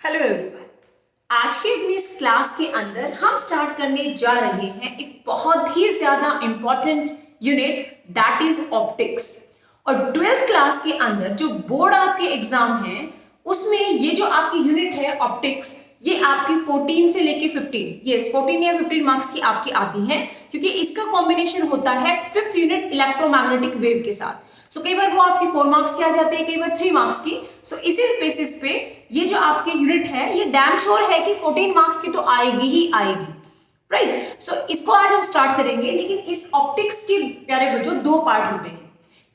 Hello everyone. आज के अपनी इस क्लास के अंदर हम स्टार्ट करने जा रहे हैं एक बहुत ही ज्यादा important unit that is optics. और 12th क्लास के अंदर जो बोर्ड आपके एग्जाम है उसमें ये जो आपकी यूनिट है ऑप्टिक्स, ये आपकी 14 से लेके 15 14 या 15 मार्क्स की आपकी आती है, क्योंकि इसका कॉम्बिनेशन होता है 5th यूनिट इलेक्ट्रोमैग्नेटिक वेव के साथ। सो कई बार वो आपकी 4 मार्क्स की आ जाती है, कई बार 3 मार्क्स की। सो इसी बेसिस पे ये जो आपकी यूनिट है ये डैम श्योर है कि 14 मार्क्स की तो आएगी ही आएगी, राइट। सो इसको आज हम स्टार्ट करेंगे, लेकिन इस ऑप्टिक्स के प्यारे बच्चों दो पार्ट होते हैं।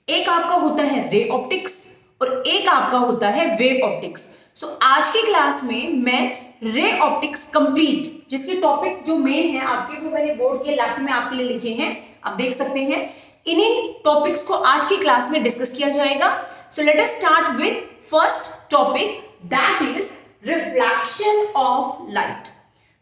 एक आपका होता है रे ऑप्टिक्स और एक आपका होता है वेव ऑप्टिक्स। सो आज की क्लास में मैं रे ऑप्टिक्स कंप्लीट, जिसके टॉपिक जो मेन है आपके, वो मैंने बोर्ड के लेफ्ट में आपके लिए लिखे हैं, आप देख सकते हैं। इन्हीं टॉपिक्स को आज की क्लास में डिस्कस किया जाएगा। सो let us start with first topic that is reflection of light.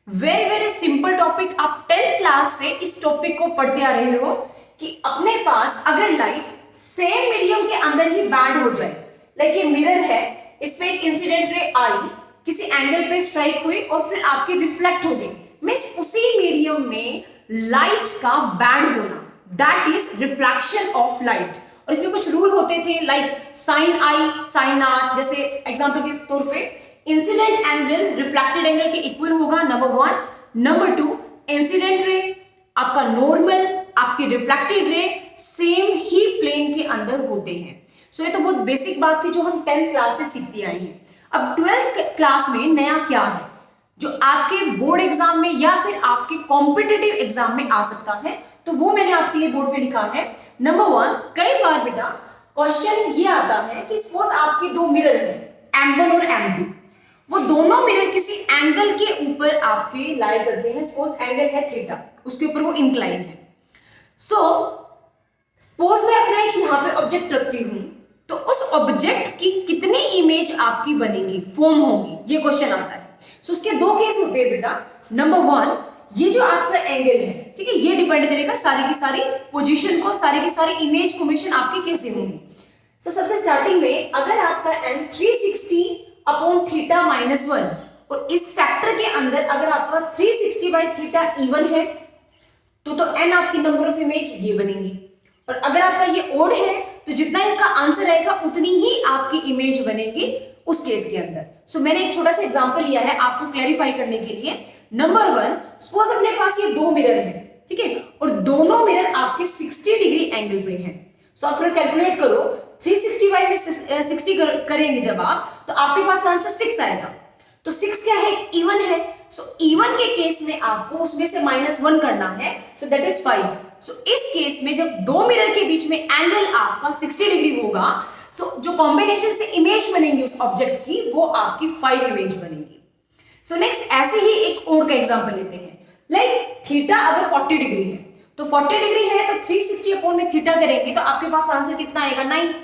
Very very simple topic. आप 10th क्लास से इस टॉपिक को पढ़ते आ रहे हो कि अपने पास अगर लाइट सेम मीडियम के अंदर ही बैंड हो जाए, लाइक ये मिरर है, इसमें एक इंसिडेंट रे आई, किसी एंगल पे स्ट्राइक हुई और फिर आपकी रिफ्लेक्ट हो गई, मींस उसी मीडियम में लाइट का बैंड होना, that is reflection of light. और इसमें कुछ रूल होते थे, like sine i sine r, जैसे एग्जांपल के तौर पे इंसिडेंट एंगल रिफ्लेक्टेड एंगल के इक्वल होगा, नंबर 1। नंबर 2, इंसिडेंट रे आपका नॉर्मल, आपकी रिफ्लेक्टेड रे सेम ही प्लेन के अंदर होते हैं। सो ये तो बहुत बेसिक बात थी जो हम 10th क्लास से सीखते आए हैं। अब 12th क्लास में नया क्या है जो आपके बोर्ड एग्जाम में या फिर आपके कॉम्पिटिटिव एग्जाम में आ सकता है, तो वो मैंने आपके लिए बोर्ड पे लिखा है। नंबर 1, कई बार बेटा क्वेश्चन ये आता है कि सपोज आपके दो मिरर है M1 और M2, वो दोनों मिरर किसी एंगल के ऊपर आपके लाई करते हैं। सपोज एंगल है थीटा, उसके ऊपर वो इंक्लाइन है। सो सपोज मैं अपना एक यहाँ पे ऑब्जेक्ट रखती हूं, तो उस ऑब्जेक्ट की कितनी इमेज आपकी बनेगी, फॉर्म होगी, ये क्वेश्चन आता है। सो उसके दो केस होते हैं बेटा। नंबर 1, ये जो आपका एंगल है, ठीक है, ये डिपेंड करेगा सारी की सारी पोजीशन को, सारी की सारी इमेज फॉर्मेशन आपकी कैसे होंगी। सो सबसे स्टार्टिंग में अगर आपका एन 360 अपॉन थीटा माइनस 1 और इस फैक्टर के अंदर अगर आपका 360 बाई थीटा इवन है, तो एन आपकी नंबर ऑफ इमेज ये बनेगी। और अगर आपका ये ओड है तो जितना इसका आंसर आएगा उतनी ही आपकी इमेज बनेगी उस केस के अंदर। सो मैंने एक छोटा सा एग्जांपल लिया है आपको क्लैरिफाई करने के लिए। नंबर 1, सपोज अपने पास ये दो मिरर है, ठीक है, और दोनों मिरर आपके 60 डिग्री एंगल पे हैं। सो आप थोड़ा कैलकुलेट करो, 360 बाई में 60 करेंगे जब आप, तो आपके पास आंसर 6 आएगा। तो 6 क्या है, इवन है। सो इवन के केस में आपको उसमें से -1 करना है, सो दैट इज 5। सो इस केस में जब दो मिरर के बीच में एंगल आपका 60 डिग्री होगा, सो जो कॉम्बिनेशन से इमेज बनेगी उस ऑब्जेक्ट की, वो आपकी 5 इमेज बनेगी। सो नेक्स्ट ऐसे ही एक और का एग्जांपल लेते हैं। लाइक थीटा अगर 40 डिग्री है, तो 40 डिग्री है तो 360 अपॉन में थीटा करेंगे तो आपके पास आंसर कितना आएगा, 9।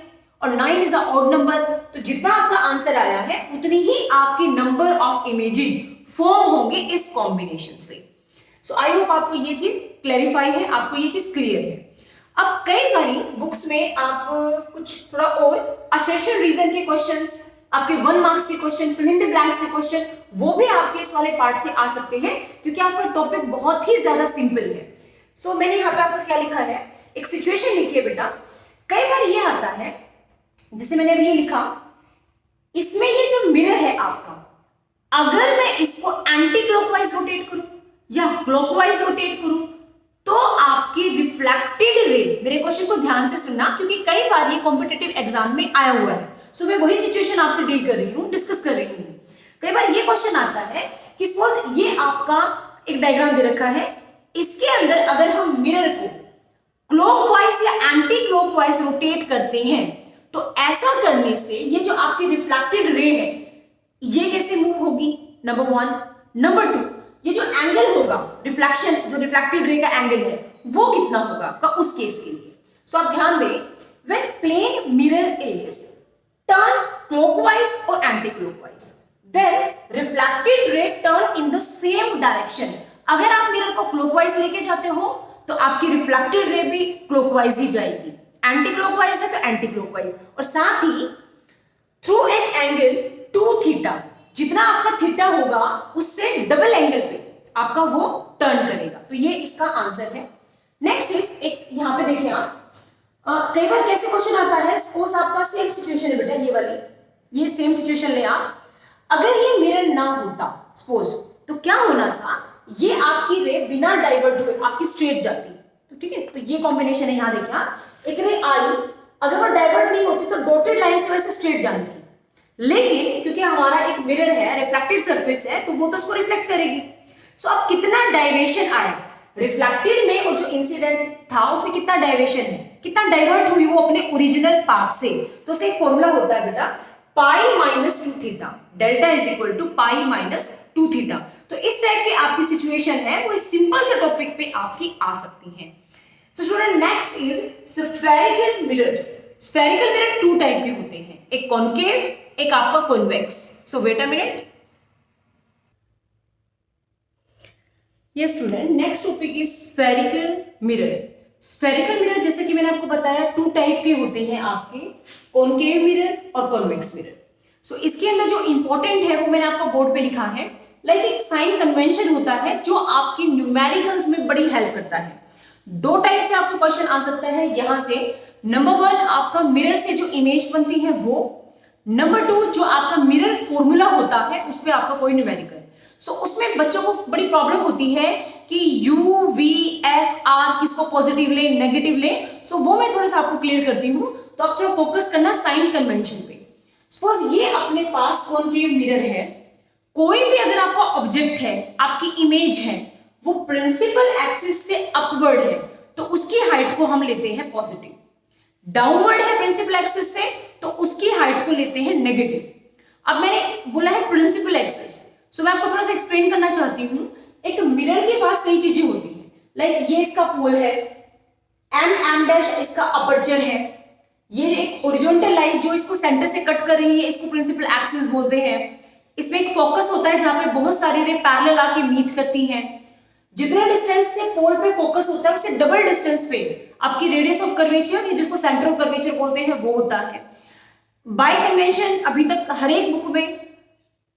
और 9 इज अ ऑड नंबर, तो जितना आपका आंसर आया है उतनी ही आपकी नंबर ऑफ इमेजेस फॉर्म होंगे इस कॉम्बिनेशन से। सो आई होप आपको ये चीज क्लैरिफाई है, आपको ये चीज क्लियर है। अब कई बारी बुक्स में आप कुछ थोड़ा और असर्शन रीजन के क्वेश्चंस, आपके 1 मार्क्स के question, fill in the blanks के क्वेश्चन, वो भी आपके इस वाले पार्ट से आ सकते हैं, क्योंकि आपका टॉपिक बहुत ही ज्यादा सिंपल है। सो मैंने यहाँ पे आपको क्या लिखा है, एक सिचुएशन लिखी है बेटा। कई बार ये आता है, जिसे मैंने अभी ये लिखा, इसमें ये जो मिरर है आपका, अगर मैं इसको एंटी क्लॉकवाइज रोटेट करूं या क्लॉकवाइज रोटेट करूं, तो आपकी रिफ्लेक्टेड रे, मेरे क्वेश्चन को ध्यान से सुनना क्योंकि कई बार ये कॉम्पिटिटिव एग्जाम में आया हुआ है। सो मैं वही सिचुएशन आपसे डील कर रही हूँ, डिस्कस कर रही हूँ। कई बार ये क्वेश्चन आता है कि सपोज ये आपका एक डायग्राम दे रखा है, इसके अंदर अगर हम मिरर को क्लॉकवाइज या एंटी क्लॉकवाइज रोटेट करते हैं, तो ऐसा करने से ये जो आपकी रिफ्लेक्टेड रे है ये कैसे मूव होगी, नंबर 1। नंबर 2, ये जो एंगल होगा रिफ्लेक्शन, जो रिफ्लेक्टेड रे का एंगल है वो कितना होगा का उस केस के लिए। सो आप ध्यान दें, when plane mirror is turn clockwise और anti clockwise, then reflected ray turn in the same direction. अगर आप मिरर को क्लॉकवाइज लेके जाते हो तो आपकी रिफ्लेक्टेड रे भी क्लॉकवाइज ही जाएगी, एंटी क्लॉकवाइज है तो एंटी क्लॉकवाइज। और साथ ही थ्रू एन एंगल 2 थीटा, जितना आपका थीटा होगा उससे डबल एंगल पे आपका वो टर्न करेगा। तो ये इसका आंसर है। नेक्स्ट इज एक यहाँ पे देखिए आप, कई बार कैसे क्वेश्चन आता है, सपोज आपका सेम सिचुएशन है बेटा, ये वाली, ये सेम सिचुएशन ले आप, अगर ये मिरर ना होता सपोज, तो क्या होना था, ये आपकी रे बिना डाइवर्ट हुए आपकी स्ट्रेट जाती। तो ठीक है, तो ये कॉम्बिनेशन है, यहाँ देखिए आप, एक रे आई, अगर वो डाइवर्ट नहीं होती तो डॉटेड लाइन से वैसे स्ट्रेट जाती थी, लेकिन क्योंकि हमारा एक मिरर है, रिफ्लेक्टेड सरफेस है, तो वो तो उसको रिफ्लेक्ट करेगी। सो अब कितना डाइवर्शन आया रिफ्लेक्टेड में, और जो इंसिडेंट था उसमें कितना डाइवर्शन है, कितना डाइवर्ट हुई वो अपने ओरिजिनल पाथ से। तो उसका एक फॉर्मूला होता है बेटा, pi minus 2 theta, delta is equal to pi minus 2 theta. तो इस टाइप की आपकी सिचुएशन है वो इस सिंपल से टॉपिक पे आपकी आ सकती है। तो student next is spherical mirrors. Spherical mirror 2 type के होते हैं, एक कॉनकेव, एक आपका convex. So wait a minute. ये student next topic is spherical mirror. Spherical mirror जैसे कि मैंने आपको बताया 2 टाइप के होते हैं आपके, कॉनकेव मिरर और कॉन्वेक्स मिरर। सो इसके अंदर जो इंपॉर्टेंट है वो मैंने आपको बोर्ड पे लिखा है, लाइक एक साइन कन्वेंशन होता है जो आपकी न्यूमेरिकल्स में बड़ी हेल्प करता है। 2 टाइप से आपको क्वेश्चन आ सकता है यहां से। नंबर 1 आपका मिरर से जो इमेज बनती है वो, नंबर 2 जो आपका मिरर फॉर्मूला होता है उस पर आपका कोई न्यूमेरिकल। सो उसमें बच्चों को बड़ी प्रॉब्लम होती है कि यू वी एफ आर किसको पॉजिटिव ले नेगेटिव ले। सो वो मैं थोड़ा सा आपको क्लियर करती हूं, तो आप थोड़ा फोकस करना साइन कन्वेंशन पे। सपोज ये अपने पास कॉनकेव मिरर है, कोई भी अगर आपका ऑब्जेक्ट है, आपकी इमेज है, वो प्रिंसिपल एक्सिस से अपवर्ड है तो उसकी हाइट को हम लेते हैं पॉजिटिव, डाउनवर्ड है प्रिंसिपल एक्सिस से तो उसकी हाइट को लेते हैं नेगेटिव। अब मैंने बोला है प्रिंसिपल एक्सिस, सो मैं आपको थोड़ा सा एक्सप्लेन करना चाहती हूं। एक मिरर के पास कई चीजें होती हैं, लाइक ये इसका पोल है, एम डैश इसका अपर्चर है, ये एक हॉरिजॉन्टल लाइन जो इसको सेंटर से कट कर रही है इसको प्रिंसिपल एक्सिस बोलते हैं। इसमें एक फोकस होता है जहां पे बहुत सारी रे पैरेलल आके मीट करती हैं। जितना डिस्टेंस से पोल पे फोकस होता है उससे डबल डिस्टेंस पे आपकी रेडियस ऑफ कर्वेचर, जिसको सेंटर ऑफ कर्वेचर बोलते हैं, वो होता है। बाय कन्वेंशन अभी तक हर एक बुक में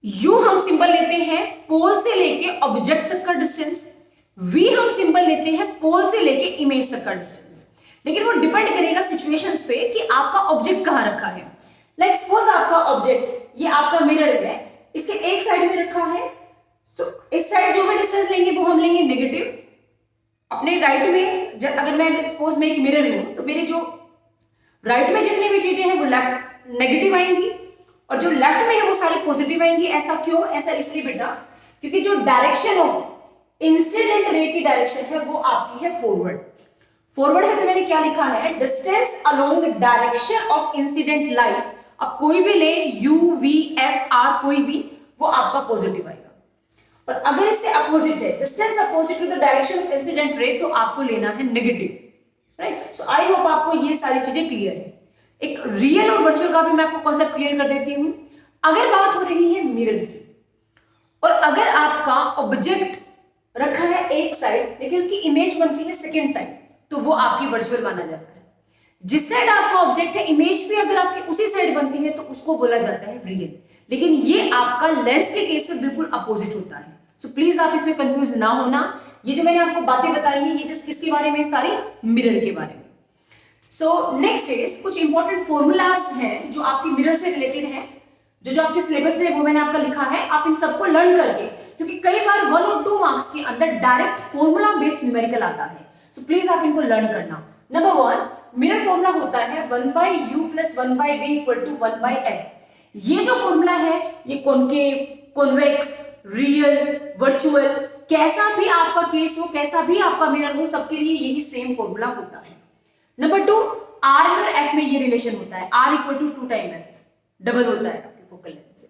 यू हम सिंबल लेते हैं पोल से लेके ऑब्जेक्ट तक का डिस्टेंस, वी हम सिंबल लेते हैं पोल से लेके इमेज तक का डिस्टेंस, लेकिन वो डिपेंड करेगा सिचुएशंस पे कि आपका ऑब्जेक्ट कहां रखा है। लाइक सपोज आपका ऑब्जेक्ट ये आपका मिरर है, इसके एक साइड में रखा है, तो इस साइड जो भी डिस्टेंस लेंगे वो हम लेंगे नेगेटिव। अपने राइट में अगर मैं सपोज मैं एक मिरर हूं तो मेरे जो राइट में जितनी भी चीजें हैं वो लेफ्ट नेगेटिव आएंगी और जो लेफ्ट में है वो सारी पॉजिटिव आएंगी। ऐसा क्यों? ऐसा इसलिए बेटा क्योंकि जो डायरेक्शन ऑफ इंसिडेंट रे की डायरेक्शन है वो आपकी है फॉरवर्ड। फॉरवर्ड है तो मैंने क्या लिखा है, distance along direction of incident light. अब कोई भी ले यू वी एफ आर कोई भी, वो आपका पॉजिटिव आएगा। और अगर इससे अपोजिट है, distance opposite to the direction of incident ray, तो आपको लेना है negative. Right, so I hope आपको ये सारी चीजें क्लियर है। एक रियल और वर्चुअल का भी मैं आपको कॉन्सेप्ट क्लियर कर देती हूं। अगर बात हो रही है मिरर की, और अगर आपका ऑब्जेक्ट रखा है एक साइड लेकिन उसकी इमेज बनती है सेकेंड साइड, तो वो आपकी वर्चुअल माना जाता है। जिस साइड आपका ऑब्जेक्ट है इमेज भी अगर आपकी उसी साइड बनती है तो उसको बोला जाता है रियल। लेकिन ये आपका लेंस के केस में बिल्कुल अपोजिट होता है। सो प्लीज आप इसमें कंफ्यूज ना होना। ये जो मैंने आपको बातें बताई हैं ये जस्ट किसके बारे में, सारी मिरर के बारे में। सो नेक्स्ट इज कुछ इंपॉर्टेंट फॉर्मूलाज हैं जो आपकी मिरर से रिलेटेड हैं, जो आपके सिलेबस में वो मैंने आपका लिखा है। आप इन सबको लर्न करके, क्योंकि कई बार 1 और 2 मार्क्स के अंदर डायरेक्ट फॉर्मूला बेस्ड न्यूमेरिकल आता है, सो प्लीज आप इनको लर्न करना। नंबर 1 मिरर फॉर्मूला होता है 1/u + 1/v = 1/f। ये जो फॉर्मूला है ये कॉनकेव, कॉन्वेक्स, रियल, वर्चुअल, कैसा भी आपका केस हो, कैसा भी आपका मिरर हो, सबके लिए यही सेम फॉर्मूला होता है। नंबर 2 r और f में ये रिलेशन होता है, r = 2 टाइम f, डबल होता है आपके फोकल लेंथ से।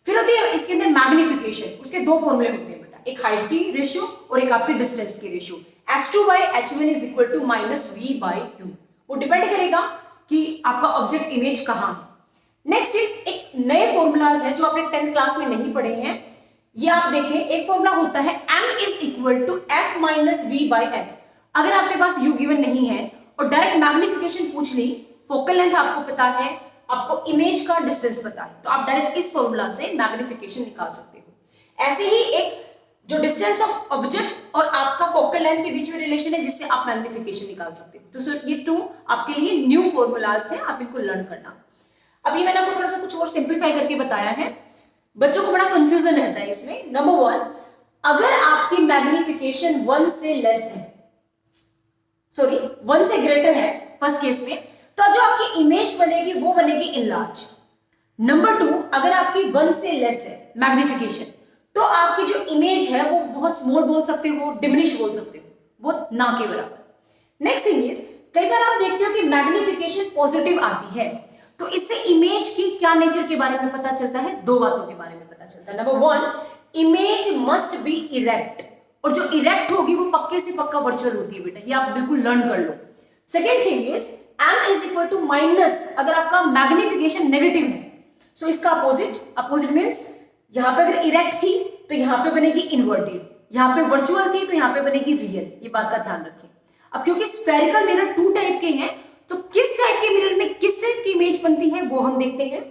फिर होती है इसके अंदर मैग्निफिकेशन, उसके 2 फॉर्मूले होते हैं बेटा, एक हाइट की रेशियो और एक आपकी डिस्टेंस की रेशियो। h2/h1 = -v/u। वो डिपेंड करेगा कि आपका ऑब्जेक्ट इमेज कहां है। नेक्स्ट इज एक नए फॉर्मूलाज है जो आपने 10th क्लास में नहीं पढ़े हैं। ये आप देखें, एक फॉर्मूला होता है m = f - v/f। अगर आपके पास u गिवन नहीं है और डायरेक्ट मैग्निफिकेशन पूछ ली, फोकल लेंथ आपको पता है, आपको इमेज का डिस्टेंस पता है, तो आप डायरेक्ट इस फॉर्मूला से मैग्निफिकेशन निकाल सकते हो। ऐसे ही एक जो डिस्टेंस ऑफ ऑब्जेक्ट और आपका फोकल लेंथ के बीच में रिलेशन है, जिससे आप मैग्निफिकेशन निकाल सकते हो। तो ये 2 आपके लिए न्यू फॉर्मूलाज हैं, आप इनको लर्न करना। अब ये मैंने आपको थोड़ा सा कुछ और सिंप्लीफाई करके बताया है, बच्चों को बड़ा कंफ्यूजन रहता है इसमें। नंबर 1, अगर आपकी मैग्निफिकेशन 1 से लेस है, सॉरी 1 से ग्रेटर है फर्स्ट केस में, तो जो आपकी इमेज बनेगी वो बनेगी इनलार्ज। नंबर 2, अगर आपकी 1 से लेस है मैग्निफिकेशन, तो आपकी जो इमेज है वो बहुत स्मॉल बोल सकते हो, डिमिनिश बोल सकते हो, बहुत ना के बराबर। नेक्स्ट थिंग इज, कई बार आप देखते हो कि मैग्निफिकेशन पॉजिटिव आती है, तो इससे इमेज की क्या नेचर के बारे में पता चलता है? 2 बातों के बारे में पता चलता है। Number 1, image must be erect, और जो इरेक्ट होगी वो पक्के से पक्का वर्चुअल होती है बेटा, ये आप बिल्कुल लर्न कर लो। Second thing is, m is equal to minus, अगर आपका मैग्निफिकेशन नेगेटिव है, सो इसका अपोजिट मीन्स यहां पे अगर इरेक्ट थी तो यहां पे बनेगी इन्वर्टेड, यहां पे वर्चुअल थी तो यहां पे बनेगी रियल, ये बात का ध्यान रखें। अब क्योंकि स्फेरिकल मिरर 2 टाइप के हैं, तो किस टाइप के मिरर में किस टाइप की इमेज बनती है वो हम देखते हैं।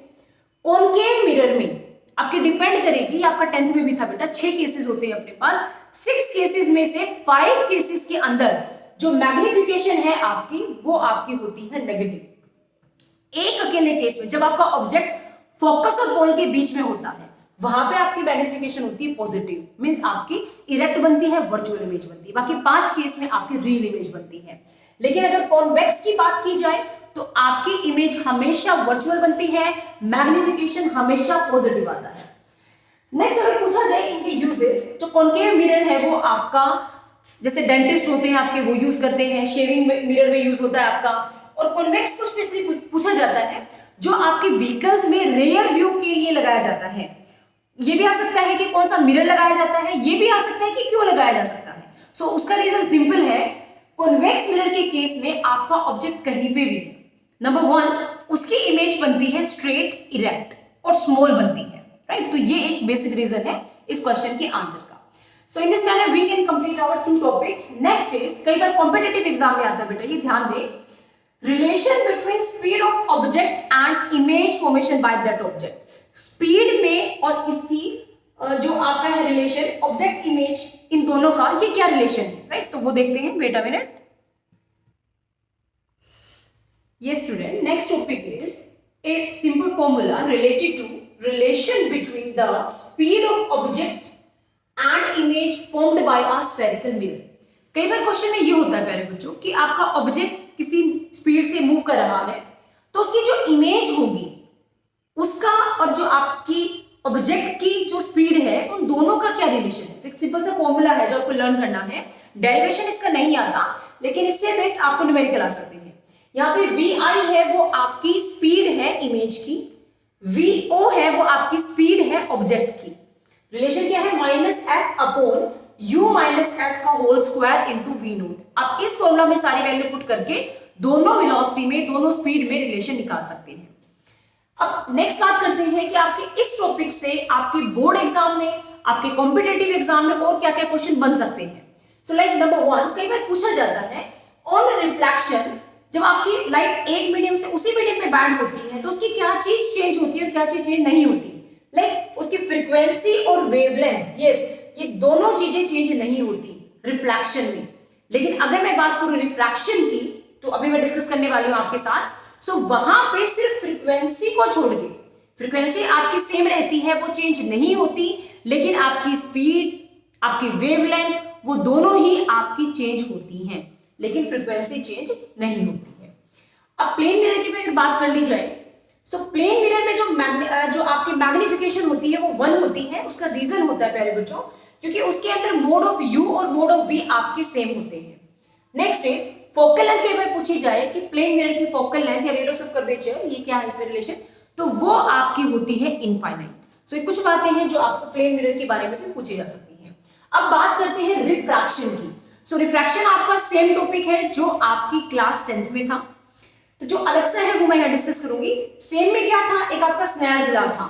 कॉनकेव मिरर में आपके डिपेंड करेगी, आपका 10th में भी था बेटा, 6 केसेस होते हैं अपने पास, 6 केसेस में से 5 केसेस के अंदर जो मैग्निफिकेशन है आपकी वो आपकी होती है नेगेटिव। एक अकेले केस में जब आपका ऑब्जेक्ट फोकस और बॉल के बीच में होता है, वहां पे आपकी मैग्निफिकेशन होती है पॉजिटिव, मींस आपकी इरेक्ट बनती है, वर्चुअल इमेज बनती है। बाकी 5 केस में आपकी रियल इमेज बनती है। लेकिन अगर कॉन्वेक्स की बात की जाए तो आपकी इमेज हमेशा वर्चुअल बनती है, मैग्निफिकेशन हमेशा पॉजिटिव आता है। नेक्स्ट अगर पूछा जाए इनके यूजेस, जो कॉनकेव मिरर है वो आपका जैसे डेंटिस्ट होते हैं आपके वो यूज करते हैं, शेविंग मिरर में यूज होता है आपका। और कॉन्वेक्स को स्पेशली पूछा जाता है जो आपके व्हीकल्स में रेयर व्यू के लिए लगाया जाता है। ये भी आ सकता है कि कौन सा मिरर लगाया जाता है, ये भी आ सकता है कि क्यों लगाया जा सकता है। सो उसका रीजन सिंपल है, कॉन्वेक्स मिरर के केस में आपका ऑब्जेक्ट कहीं पे भी, नंबर 1 उसकी इमेज बनती है स्ट्रेट, इरेक्ट और स्मॉल बनती है, राइट। तो ये एक बेसिक रीजन है इस क्वेश्चन के आंसर का। So in this manner we can complete our 2 topics. Next is, कई बार कॉम्पिटिटिव एग्जाम में आता है बेटा, ये ध्यान दे, relation between speed of object and image formation by that object. Speed में और इसकी जो आपका है रिलेशन ऑब्जेक्ट इमेज, इन दोनों का ये क्या रिलेशन है, राइट। तो वो देखते हैं, wait a minute. Yes student, next topic is a simple formula related to relation between the speed of object and image formed by a spherical mirror। कई बार क्वेश्चन में ये होता है प्यारे बच्चों कि आपका ऑब्जेक्ट किसी स्पीड से मूव कर रहा है, तो उसकी जो इमेज होगी उसका और जो आपकी ऑब्जेक्ट की जो स्पीड है उन दोनों का क्या रिलेशन है। एक सिंपल सा फॉर्मूला है जो आपको लर्न करना है, डेरिवेशन इसका नहीं आता, लेकिन इससे बेस्ट आपको न्यूमेरिकल आ सकते हैं। यहाँ पे VI है वो आपकी स्पीड है इमेज की, VO है वो आपकी स्पीड है ऑब्जेक्ट की। रिलेशन क्या है? -f upon u minus f का whole square into v naught. आप इस फॉर्मूला में सारी वैल्यू पुट करके दोनों वेलोसिटी में, दोनों स्पीड में रिलेशन निकाल सकते हैं। अब नेक्स्ट बात करते हैं कि आपके इस टॉपिक से आपके बोर्ड एग्जाम में, आपके कॉम्पिटेटिव एग्जाम में और क्या क्या क्वेश्चन बन सकते हैं। सो लाइक नंबर 1, कई बार पूछा जाता है ऑन रिफ्लेक्शन, जब आपकी लाइट एक मीडियम से उसी मीडियम में बैंड होती है तो उसकी क्या चीज चेंज होती है और क्या चीज चेंज नहीं होती। लाइक उसकी फ्रीक्वेंसी और वेवलेंथ, यस, ये दोनों चीजें चेंज नहीं होती रिफ्लेक्शन में। लेकिन अगर मैं बात करूं रिफ्रैक्शन की, तो अभी मैं डिस्कस करने वाली हूं आपके साथ। सो वहां पे सिर्फ फ्रीक्वेंसी को छोड़ के, फ्रीक्वेंसी आपकी सेम रहती है, वो चेंज नहीं होती, लेकिन आपकी स्पीड, आपकी वेवलेंथ, वो दोनों ही आपकी चेंज होती हैं, लेकिन फ्रीक्वेंसी चेंज नहीं होती है। अब प्लेन मिरर की अगर बात कर ली जाए, सो प्लेन मिरर में जो आपकी मैग्निफिकेशन होती है वो 1 होती है। उसका रीजन होता है प्यारे बच्चों, क्योंकि उसके अंदर मोड ऑफ यू और मोड ऑफ वी आपके सेम होते हैं। Next is focal length. कई बार पूछी जाए कि प्लेन मिरर की फोकल लेंथ या रेडियस ऑफ कर्वेचर, ये क्या है इसमें रिलेशन, तो वो आपकी होती है इनफाइनाइट। सो ये कुछ बातें हैं जो आपको प्लेन मिरर के बारे में भी पूछी जा सकती है। अब बात करते हैं रिफ्रैक्शन की। सो रिफ्रैक्शन आपका सेम टॉपिक है जो आपकी क्लास 10th में था, तो जो अलग से है वो मैं यहाँ डिस्कस करूंगी। सेम में क्या था, एक आपका स्नेयर्स लॉ था,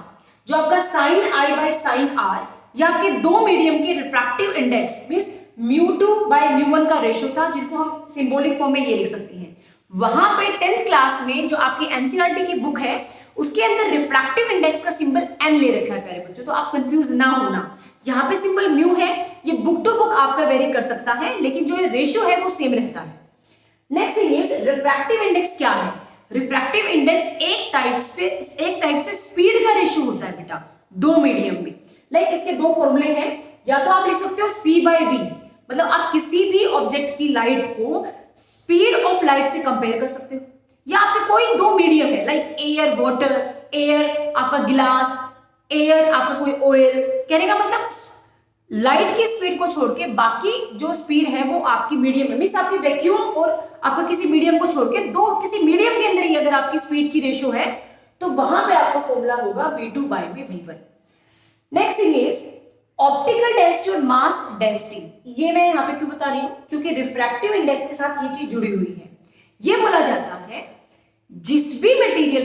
जो आपका sin I by sin R, या आपके दो मीडियम के रिफ्रैक्टिव इंडेक्स मींस μ2 बाय μ1 का रेशियो था, जिनको हम सिंबॉलिक फॉर्म में ये लिख सकते हैं। वहां पे 10th क्लास में जो आपकी एनसीईआरटी की बुक है उसके अंदर रिफ्रैक्टिव इंडेक्स का सिंबल एन ले रखा है प्यारे बच्चों, तो आप कंफ्यूज ना होना। यहाँ पे सिंबल म्यू है, ये बुक टू बुक आपका वेरी कर सकता है, लेकिन जो रेशियो है वो सेम रहता है। Next thing is refractive index क्या है? रिफ्रैक्टिव इंडेक्स एक टाइप से स्पीड का रेशियो होता है बेटा, दो मीडियम में। लाइक इसके दो फॉर्मूले हैं, या तो आप लिख सकते हो C/V, मतलब आप किसी भी ऑब्जेक्ट की लाइट को स्पीड ऑफ लाइट से कंपेयर कर सकते हो, या आपके कोई दो मीडियम है लाइक एयर वाटर, एयर आपका गिलास, एयर आपका कोई ऑयल। कहने का मतलब लाइट की स्पीड को छोड़ के बाकी जो स्पीड है वो आपकी मीडियम है, मीन्स आपकी वैक्यूम और आपका किसी मीडियम को छोड़ के दो किसी मीडियम के अंदर ही अगर आपकी स्पीड की रेशियो है तो वहां पे आपका फॉर्मूला होगा V2/V1। Next thing is optical density और मास डेंसिटी। ये मैं यहाँ पे क्यों बता रही हूं, क्योंकि रिफ्रैक्टिव इंडेक्स के साथ ये चीज जुड़ी हुई है। ये बोला जाता है जिस भी मटेरियल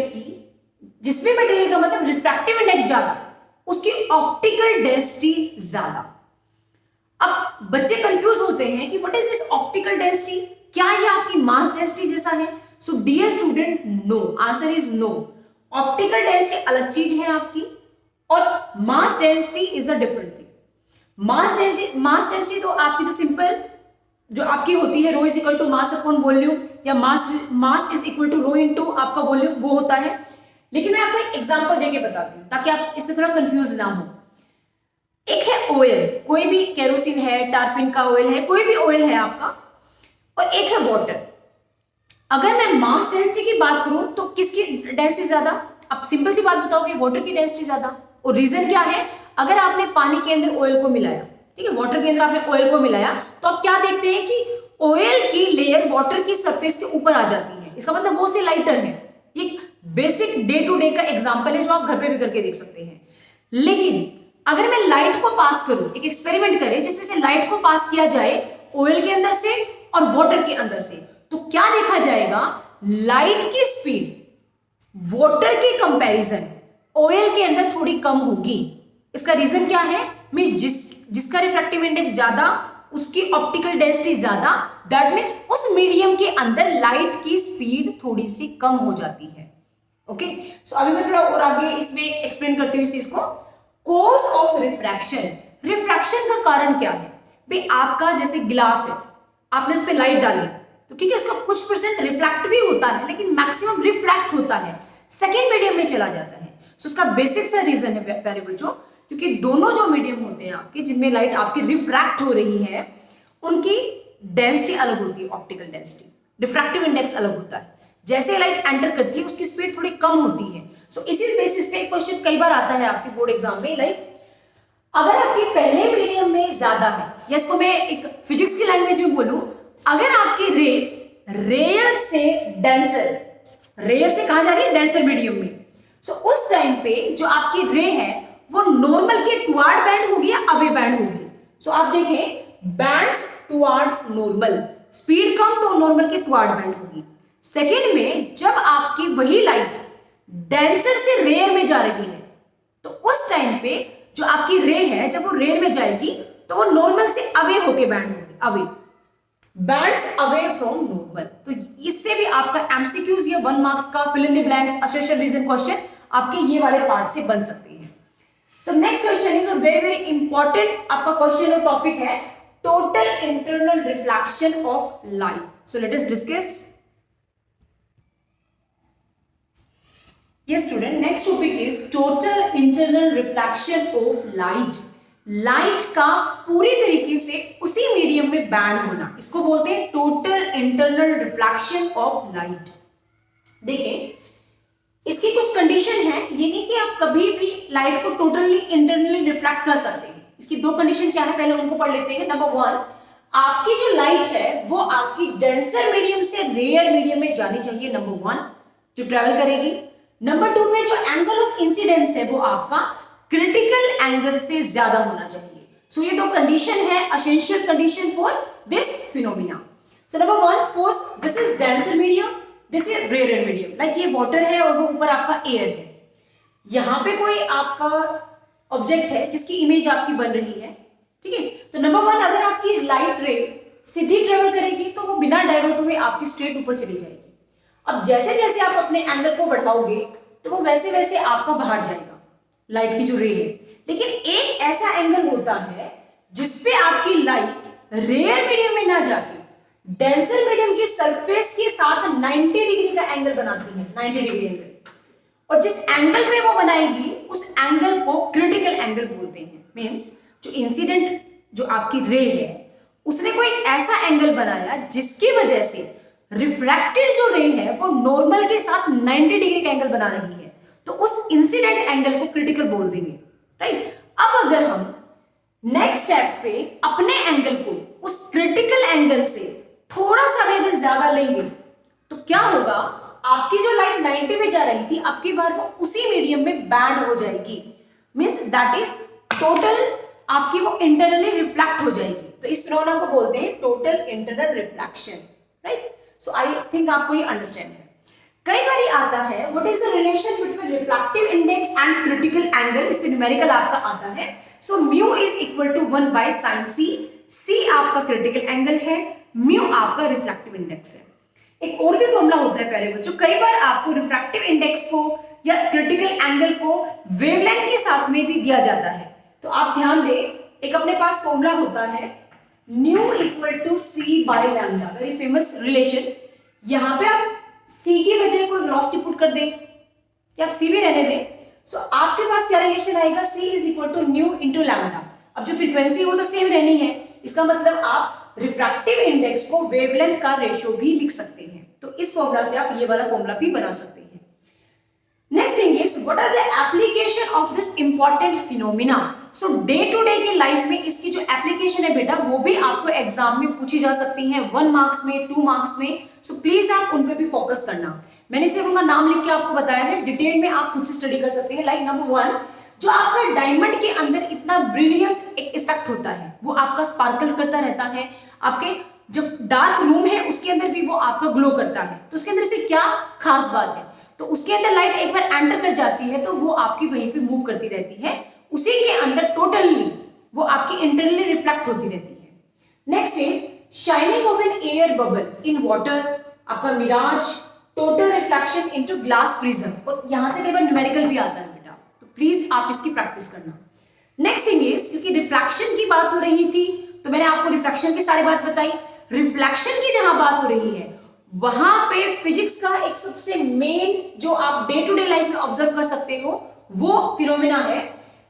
का मतलब रिफ्रैक्टिव इंडेक्स ज्यादा, उसकी ऑप्टिकल डेंसिटी ज्यादा। अब बच्चे कंफ्यूज होते हैं कि what is this optical density, क्या ये आपकी मास डेंसिटी जैसा है? So dear student, no, answer is no. Optical density अलग चीज है आपकी और mass density is a different thing. Mass density तो आपकी जो सिंपल जो आपकी होती है, rho is equal to mass upon volume, या mass is equal to rho into आपका वॉल्यूम, वो होता है। लेकिन मैं आपको एक एग्जांपल देके बताती हूँ ताकि आप इसमें थोड़ा कंफ्यूज ना हो। एक है ऑयल, कोई भी केरोसिन है, टार्पिन का ऑयल है, कोई भी ऑयल है आपका, और एक है वाटर। अगर मैं मास डेंसिटी की बात करूं तो किसकी डेंसिटी ज्यादा? आप सिंपल सी बात बताओगे, वाटर की डेंसिटी ज्यादा। और रीजन क्या है? अगर आपने पानी के अंदर ऑयल को मिलाया, ठीक है, वाटर के अंदर आपने ऑयल को मिलाया, तो आप क्या देखते हैं कि ऑयल की लेयर वाटर की सरफेस के ऊपर आ जाती है, इसका मतलब वो से लाइटर है। ये बेसिक डे टू डे का एग्जांपल है जो आप घर पे भी करके देख सकते हैं। लेकिन अगर मैं लाइट को पास करूं, एक एक्सपेरिमेंट करें जिसमें से लाइट को पास किया जाए ऑयल के अंदर से और वाटर के अंदर से, तो क्या देखा जाएगा? लाइट की स्पीड वाटर के कंपैरिजन ऑयल के अंदर थोड़ी कम होगी। इसका रीजन क्या है? जिसका रिफ्रैक्टिव इंडेक्स ज्यादा उसकी ऑप्टिकल डेंसिटी ज्यादा, दैट मीन्स उस मीडियम के अंदर लाइट की स्पीड थोड़ी सी कम हो जाती है। ओके, सो अभी मैं थोड़ा और आगे इसमें एक्सप्लेन करती हूँ इस चीज को। कॉज ऑफ रिफ्रैक्शन, रिफ्रैक्शन का कारण क्या है भाई? आपका जैसे गिलास है, आपने उस पर लाइट डाली तो ठीक है, उसका कुछ परसेंट रिफ्रैक्ट भी होता है, लेकिन मैक्सिमम रिफ्रैक्ट होता है सेकेंड मीडियम में चला जाता है। सो उसका बेसिक सा रीजन है प्यारे बच्चों, क्योंकि दोनों जो मीडियम होते हैं आपके जिनमें लाइट आपकी रिफ्रैक्ट हो रही है, उनकी डेंसिटी अलग होती है, ऑप्टिकल डेंसिटी, रिफ्रैक्टिव इंडेक्स अलग होता है। जैसे लाइट एंटर करती है उसकी स्पीड थोड़ी कम होती है। सो इसी बेसिस पे एक क्वेश्चन कई बार आता है आपके बोर्ड एग्जाम में, लाइक अगर आपके पहले मीडियम में ज्यादा है, या इसको मैं एक फिजिक्स की लैंग्वेज में बोलूं, अगर आपकी रे रेयर से डेंसर, रेयर से कहा जा रही है डेंसर मीडियम में, सो उस टाइम पे जो आपकी रे है वो नॉर्मल के टुवार्ड बैंड होगी या अवे बैंड होगी? सो आप देखें, बैंड्स टुवार्ड नॉर्मल, स्पीड कम तो नॉर्मल के टुवार्ड बैंड होगी। सेकेंड में जब आपकी वही लाइट डेंसर से रेयर में जा रही है, तो उस टाइम पे जो आपकी रे है जब वो रेयर में जाएगी तो वो नॉर्मल से अवे होके बैंड होगी, away, bends away from normal. तो इससे भी आपका एमसीक्यूज या 1 मार्क्स का fill in the blanks assertion reason question आपके ये वाले पार्ट से बन सकते हैं। So next question is very very important आपका क्वेश्चन और टॉपिक है total internal reflection of light. So let us discuss. Yes student, next topic is total internal reflection of light. Light का पूरी तरीके से उसी मीडियम में बैंड होना, इसको बोलते हैं total internal reflection of light. देखें, इसकी कुछ कंडीशन है, ये नहीं कि आप कभी भी लाइट को टोटली इंटरनली रिफ्लेक्ट कर सकते हैं। इसकी दो कंडीशन क्या है, पहले उनको पढ़ लेते हैं। नंबर 1, आपकी जो लाइट है वो आपकी डेंसर मीडियम से रेयर मीडियम में जानी चाहिए, नंबर 1 जो ट्रेवल करेगी। नंबर 2 पे जो एंगल ऑफ इंसिडेंस है वो आपका क्रिटिकल एंगल से ज्यादा होना चाहिए। सो ये दो कंडीशन है, essential condition for this phenomena. So number 1, suppose this is denser medium, this is rarer medium, like ये वाटर है और वो ऊपर आपका एयर है। यहां पे कोई आपका ऑब्जेक्ट है जिसकी इमेज आपकी बन रही है, ठीक है। तो नंबर 1, अगर आपकी लाइट रे सीधी ट्रेवल करेगी तो वो बिना डाइवर्ट हुए आपकी स्ट्रेट ऊपर चली जाएगी। अब जैसे जैसे आप अपने एंगल को बढ़ाओगे तो वो वैसे वैसे आपका बाहर जाएगा लाइट की जो रे है। लेकिन एक ऐसा एंगल होता है जिसपे आपकी लाइट रेयर मीडियम में ना जाके डेंसर मीडियम की सरफेस के साथ 90 डिग्री का एंगल बनाती है, 90 डिग्री एंगल। और जिस एंगल पे वो बनाएगी उस एंगल को क्रिटिकल एंगल बोलते हैं। मींस जो इंसिडेंट जो आपकी रे है उसने कोई ऐसा एंगल बनाया जिसकी वजह से रिफ्रैक्टेड जो रे है वो नॉर्मल के साथ 90 डिग्री का एंगल बना रही है, तो उस इंसिडेंट एंगल को क्रिटिकल बोल देंगे, राइट। अब अगर हम नेक्स्ट स्टेप पे अपने एंगल को उस क्रिटिकल एंगल से थोड़ा सा भी अगर ज्यादा लेंगे तो क्या होगा, आपकी जो लाइट 90 में जा रही थी आपकी बार वो उसी मीडियम में बैंड हो जाएगी। मींस दैट इज टोटल आपकी वो इंटरनली रिफ्लेक्ट हो जाएगी। तो इस फिनोमेना को बोलते हैं total internal reflection, right. So I think आपको ये अंडरस्टैंड है। कई बार आता है what is the relation between refractive index and critical angle, इस पे न्यूमेरिकल आपका आता है। सो mu is equal to 1/sin c, c आपका क्रिटिकल एंगल है, म्यू आपका रिफ्रैक्टिव इंडेक्स है। एक और भी फॉर्मूला होता है प्यारे बच्चों, कई बार आपको रिफ्रैक्टिव इंडेक्स को या क्रिटिकल एंगल को वेवलेंथ के साथ में भी दिया जाता है। तो आप ध्यान दें, एक अपने पास फॉर्मूला होता है nu equal to c by lambda, very famous relation. यहां पे आप सी की बजाय कोई वेलोसिटी पुट कर दें या आप सी भी रहने दें, सो आपके पास क्या रिलेशन आएगा, c is equal to nu into lambda. अब जो फ्रीक्वेंसी वो तो सेम रहनी है, इसका मतलब आप रिफ्रैक्टिव इंडेक्स को वेवलेंथ का रेशियो भी लिख सकते हैं। तो इस फॉर्मूला से आप ये वाला फॉर्मूला भी बना सकते हैं। Next thing is what are the application of this important phenomena. So day to day की लाइफ में इसकी जो एप्लीकेशन है बेटा वो भी आपको एग्जाम में पूछी जा सकती है, 1 मार्क्स में, 2 मार्क्स में। सो प्लीज आप उन पे भी फोकस करना। मैंने सिर्फ उनका नाम लिख के आपको बताया है, डिटेल में आप खुद से स्टडी कर सकते हैं। लाइक नंबर 1, जो आपका डायमंड के अंदर इतना ब्रिलियंस एक इफेक्ट होता है, वो आपका स्पार्कल करता रहता है। आपके जो डार्क रूम है उसके अंदर भी वो आपका ग्लो करता है। तो उसके अंदर से क्या खास बात है, तो उसके अंदर लाइट एक बार एंटर कर जाती है तो वो आपकी वहीं पे मूव करती रहती है, उसी के अंदर टोटली वो आपकी इंटरनली रिफ्लेक्ट होती रहती है। Next is shining of an air bubble in water, आपका mirage, total reflection into glass prism. और यहां से कई बार न्यूमेरिकल भी आता है बेटा, तो प्लीज आप इसकी प्रैक्टिस करना। नेक्स्ट थिंग इज, क्योंकि रिफ्लेक्शन की बात हो रही थी तो मैंने आपको रिफ्लेक्शन की सारी बात बताई। रिफ्लेक्शन की जहां बात हो रही है वहां पे फिजिक्स का एक सबसे मेन जो आप डे टू डे लाइफ में ऑब्जर्व कर सकते हो वो फिनोमेना है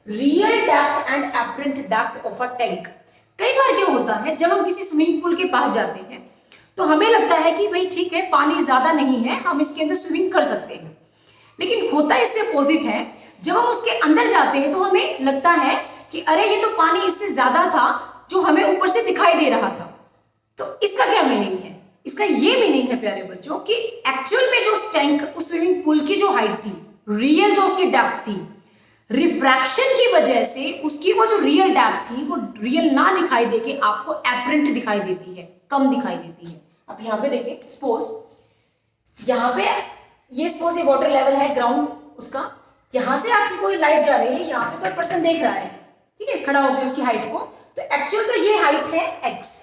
real depth and apparent depth of a tank. कई बार क्या होता है, जब हम किसी स्विमिंग पूल के पास जाते हैं तो हमें लगता है कि भाई ठीक है पानी ज्यादा नहीं है, हम इसके अंदर स्विमिंग कर सकते हैं। लेकिन होता इससे अपोजिट है, जब हम उसके अंदर जाते हैं तो हमें लगता है कि अरे ये तो पानी इससे ज्यादा था जो हमें ऊपर से दिखाई दे रहा था। तो इसका क्या मीनिंग है, इसका ये मीनिंग है प्यारे बच्चों कि एक्चुअल में जो उस टैंक, उस स्विमिंग पूल की जो हाइट थी, रियल जो उसकी डेप्थ थी, रिफ्रैक्शन की वजह से उसकी वो जो रियल डेप्थ थी वो रियल ना दिखाई देके आपको एपरेंट दिखाई देती है, कम दिखाई देती है। आप यहाँ पे देखें, सपोज यहाँ पे ये सपोज ये वाटर लेवल है ग्राउंड उसका, यहाँ से आपकी कोई लाइट जा रही है, यहाँ पे कोई पर्सन देख रहा है, ठीक है, खड़ा होकर उसकी हाइट को, तो एक्चुअल तो ये हाइट है x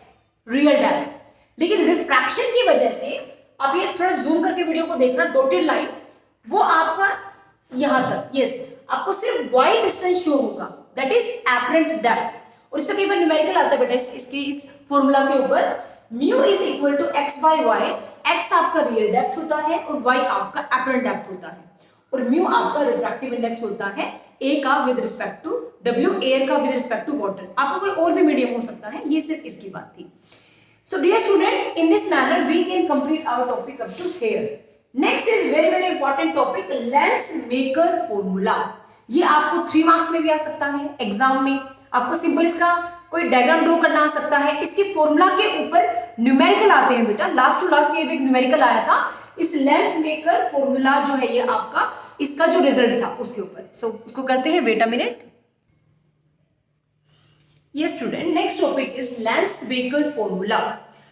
रियल डेप्थ, लेकिन रिफ्रैक्शन की वजह से आप ये थोड़ा जूम करके वीडियो को देखना, डॉटेड लाइन वो आपका यहां तक, यस, आपको सिर्फ y डिस्टेंस शो होगा, दैट इज एपरेंट डेप्थ। और इस पे कई बार न्यूमेरिकल आता है बेटा इसके इस फॉर्मूला के ऊपर, mu is equal to x by y, x आपका रियल डेप्थ होता है और y आपका एपरेंट डेप्थ होता है, और म्यू आपका रिफ्रैक्टिव इंडेक्स होता है a का with respect to w, air का विद रिस्पेक्ट टू वाटर। आपका कोई और भी मीडियम हो सकता है, ये सिर्फ इसकी बात थी। So dear student, in this manner we can complete our topic up to here. Next is very important topic, lens maker formula. ये आपको 3 मार्क्स में भी आ सकता है एग्जाम में, आपको सिंपल इसका कोई डायग्राम ड्रॉ करना आ सकता है, इसके फॉर्मूला के ऊपर न्यूमेरिकल आते हैं बेटा, लास्ट टू लास्ट ये भी एक न्यूमेरिकल आया था, इस लेंस मेकर फॉर्मूला जो है ये आपका इसका जो रिजल्ट था उसके ऊपर। सो उसको करते हैं, wait a minute. Yes student, next topic is Lens-Baker formula.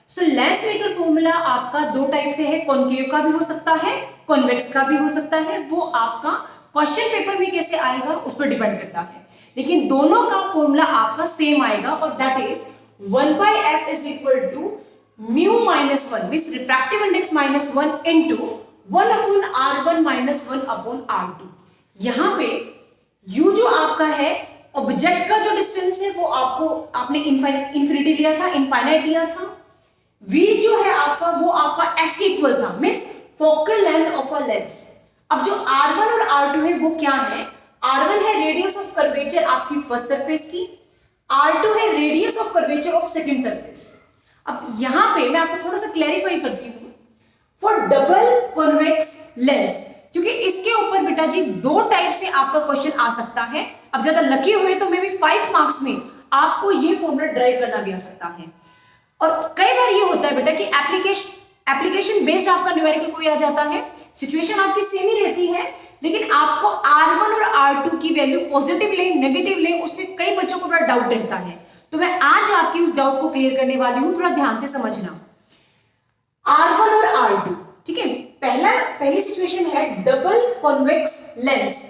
So Lens-Baker formula आपका 2 टाइप से है, कॉनकेव का भी हो सकता है, कॉन्वेक्स का भी हो सकता है, वो आपका क्वेश्चन पेपर में कैसे आएगा उस पर डिपेंड करता है, लेकिन दोनों का फॉर्मूला आपका सेम आएगा और that is 1/f is equal to mu -1 means refractive index -1 into 1/r1 - 1/r2। यहाँ पे u जो आपका है ऑब्जेक्ट का जो डिस्टेंस है वो आपने इन्फिनिटी लिया था, इनफाइनाइट लिया था। v जो है आपका वो आपका f के इक्वल था, means focal length of a lens. अब जो r1 और r2 है वो क्या है? r1 है रेडियस ऑफ कर्वेचर आपकी फर्स्ट सरफेस की, r2 है radius of curvature of second surface. अब यहां पे मैं आपको थोड़ा सा क्लैरिफाई करती हूं, फॉर डबल कॉन्वेक्स लेंस, क्योंकि इसके ऊपर बेटा जी दो टाइप से आपका क्वेश्चन आ सकता है। अब ज्यादा लकी हुए तो मे बी 5 मार्क्स में आपको ये फॉर्मूला ड्राइव करना भी आ सकता है। और कई बार ये होता है बेटा कि एप्लीकेशन बेस्ड आपका न्यूमेरिकल कोई आ जाता है, सिचुएशन आपकी सेम ही रहती है, लेकिन आपको R1 और R2 की वैल्यू पॉजिटिव ले नेगेटिव ले, उसमें कई बच्चों को बड़ा डाउट रहता है। तो मैं आज आपकी उस डाउट को क्लियर करने वाली हूं, थोड़ा ध्यान से समझना। R1 और R2, ठीक है, पहली सिचुएशन है डबल कॉन्वेक्स लेंस।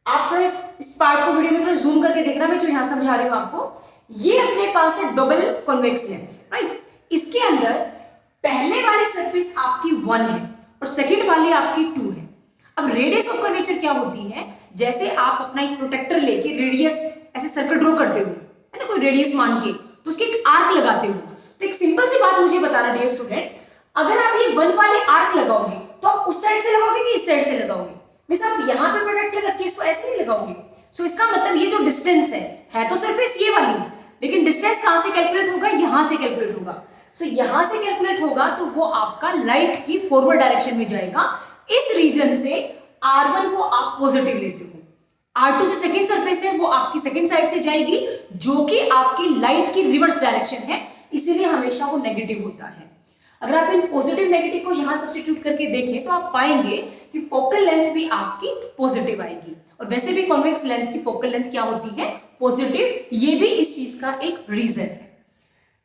आप थोड़ा इस पार्ट को वीडियो में थोड़ा जूम करके देखना, मैं जो यहां समझा रही हूं आपको। ये अपने पास है डबल कॉन्वेक्स लेंस, राइट। इसके अंदर पहले वाली सरफेस आपकी 1 है और सेकंड वाली आपकी 2 है। अब रेडियस ऑफ कर्वेचर क्या होती है? जैसे आप अपना एक प्रोटेक्टर लेके रेडियस ऐसे सर्कल ड्रॉ करते हो, है ना, कोई रेडियस मान के, तो उसके एक आर्क लगाते हो। तो एक सिंपल सी बात मुझे बताना डियर स्टूडेंट, अगर आप ये 1 वाले आर्क लगाओगे तो आप उस साइड से लगाओगे कि इस साइड से लगाओगे? मींस आप यहां पे प्रोटेक्टर रख के इसको ऐसे नहीं लगाओगे। सो इसका मतलब ये जो डिस्टेंस है तो सरफेस ये वाली, लेकिन डिस्टेंस कहां से कैलकुलेट होगा? यहां से कैलकुलेट होगा। सो यहां से कैलकुलेट होगा तो वो आपका लाइट की फॉरवर्ड डायरेक्शन में जाएगा। इस रीजन से R1 को आप पॉजिटिव लेते हो, R2 जो सेकंड सरफेस है वो आपकी सेकंड साइड से जाएगी, जो कि आपकी लाइट की रिवर्स डायरेक्शन है, इसीलिए हमेशा वो नेगेटिव होता है। अगर आप इन पॉजिटिव नेगेटिव को यहां सब्स्टिट्यूट करके देखें तो आप पाएंगे कि फोकल लेंथ भी आपकी पॉजिटिव आएगी। और वैसे भी कॉन्वेक्स लेंस की फोकल लेंथ क्या होती है? पॉजिटिव। ये भी इस चीज का एक रीजन है।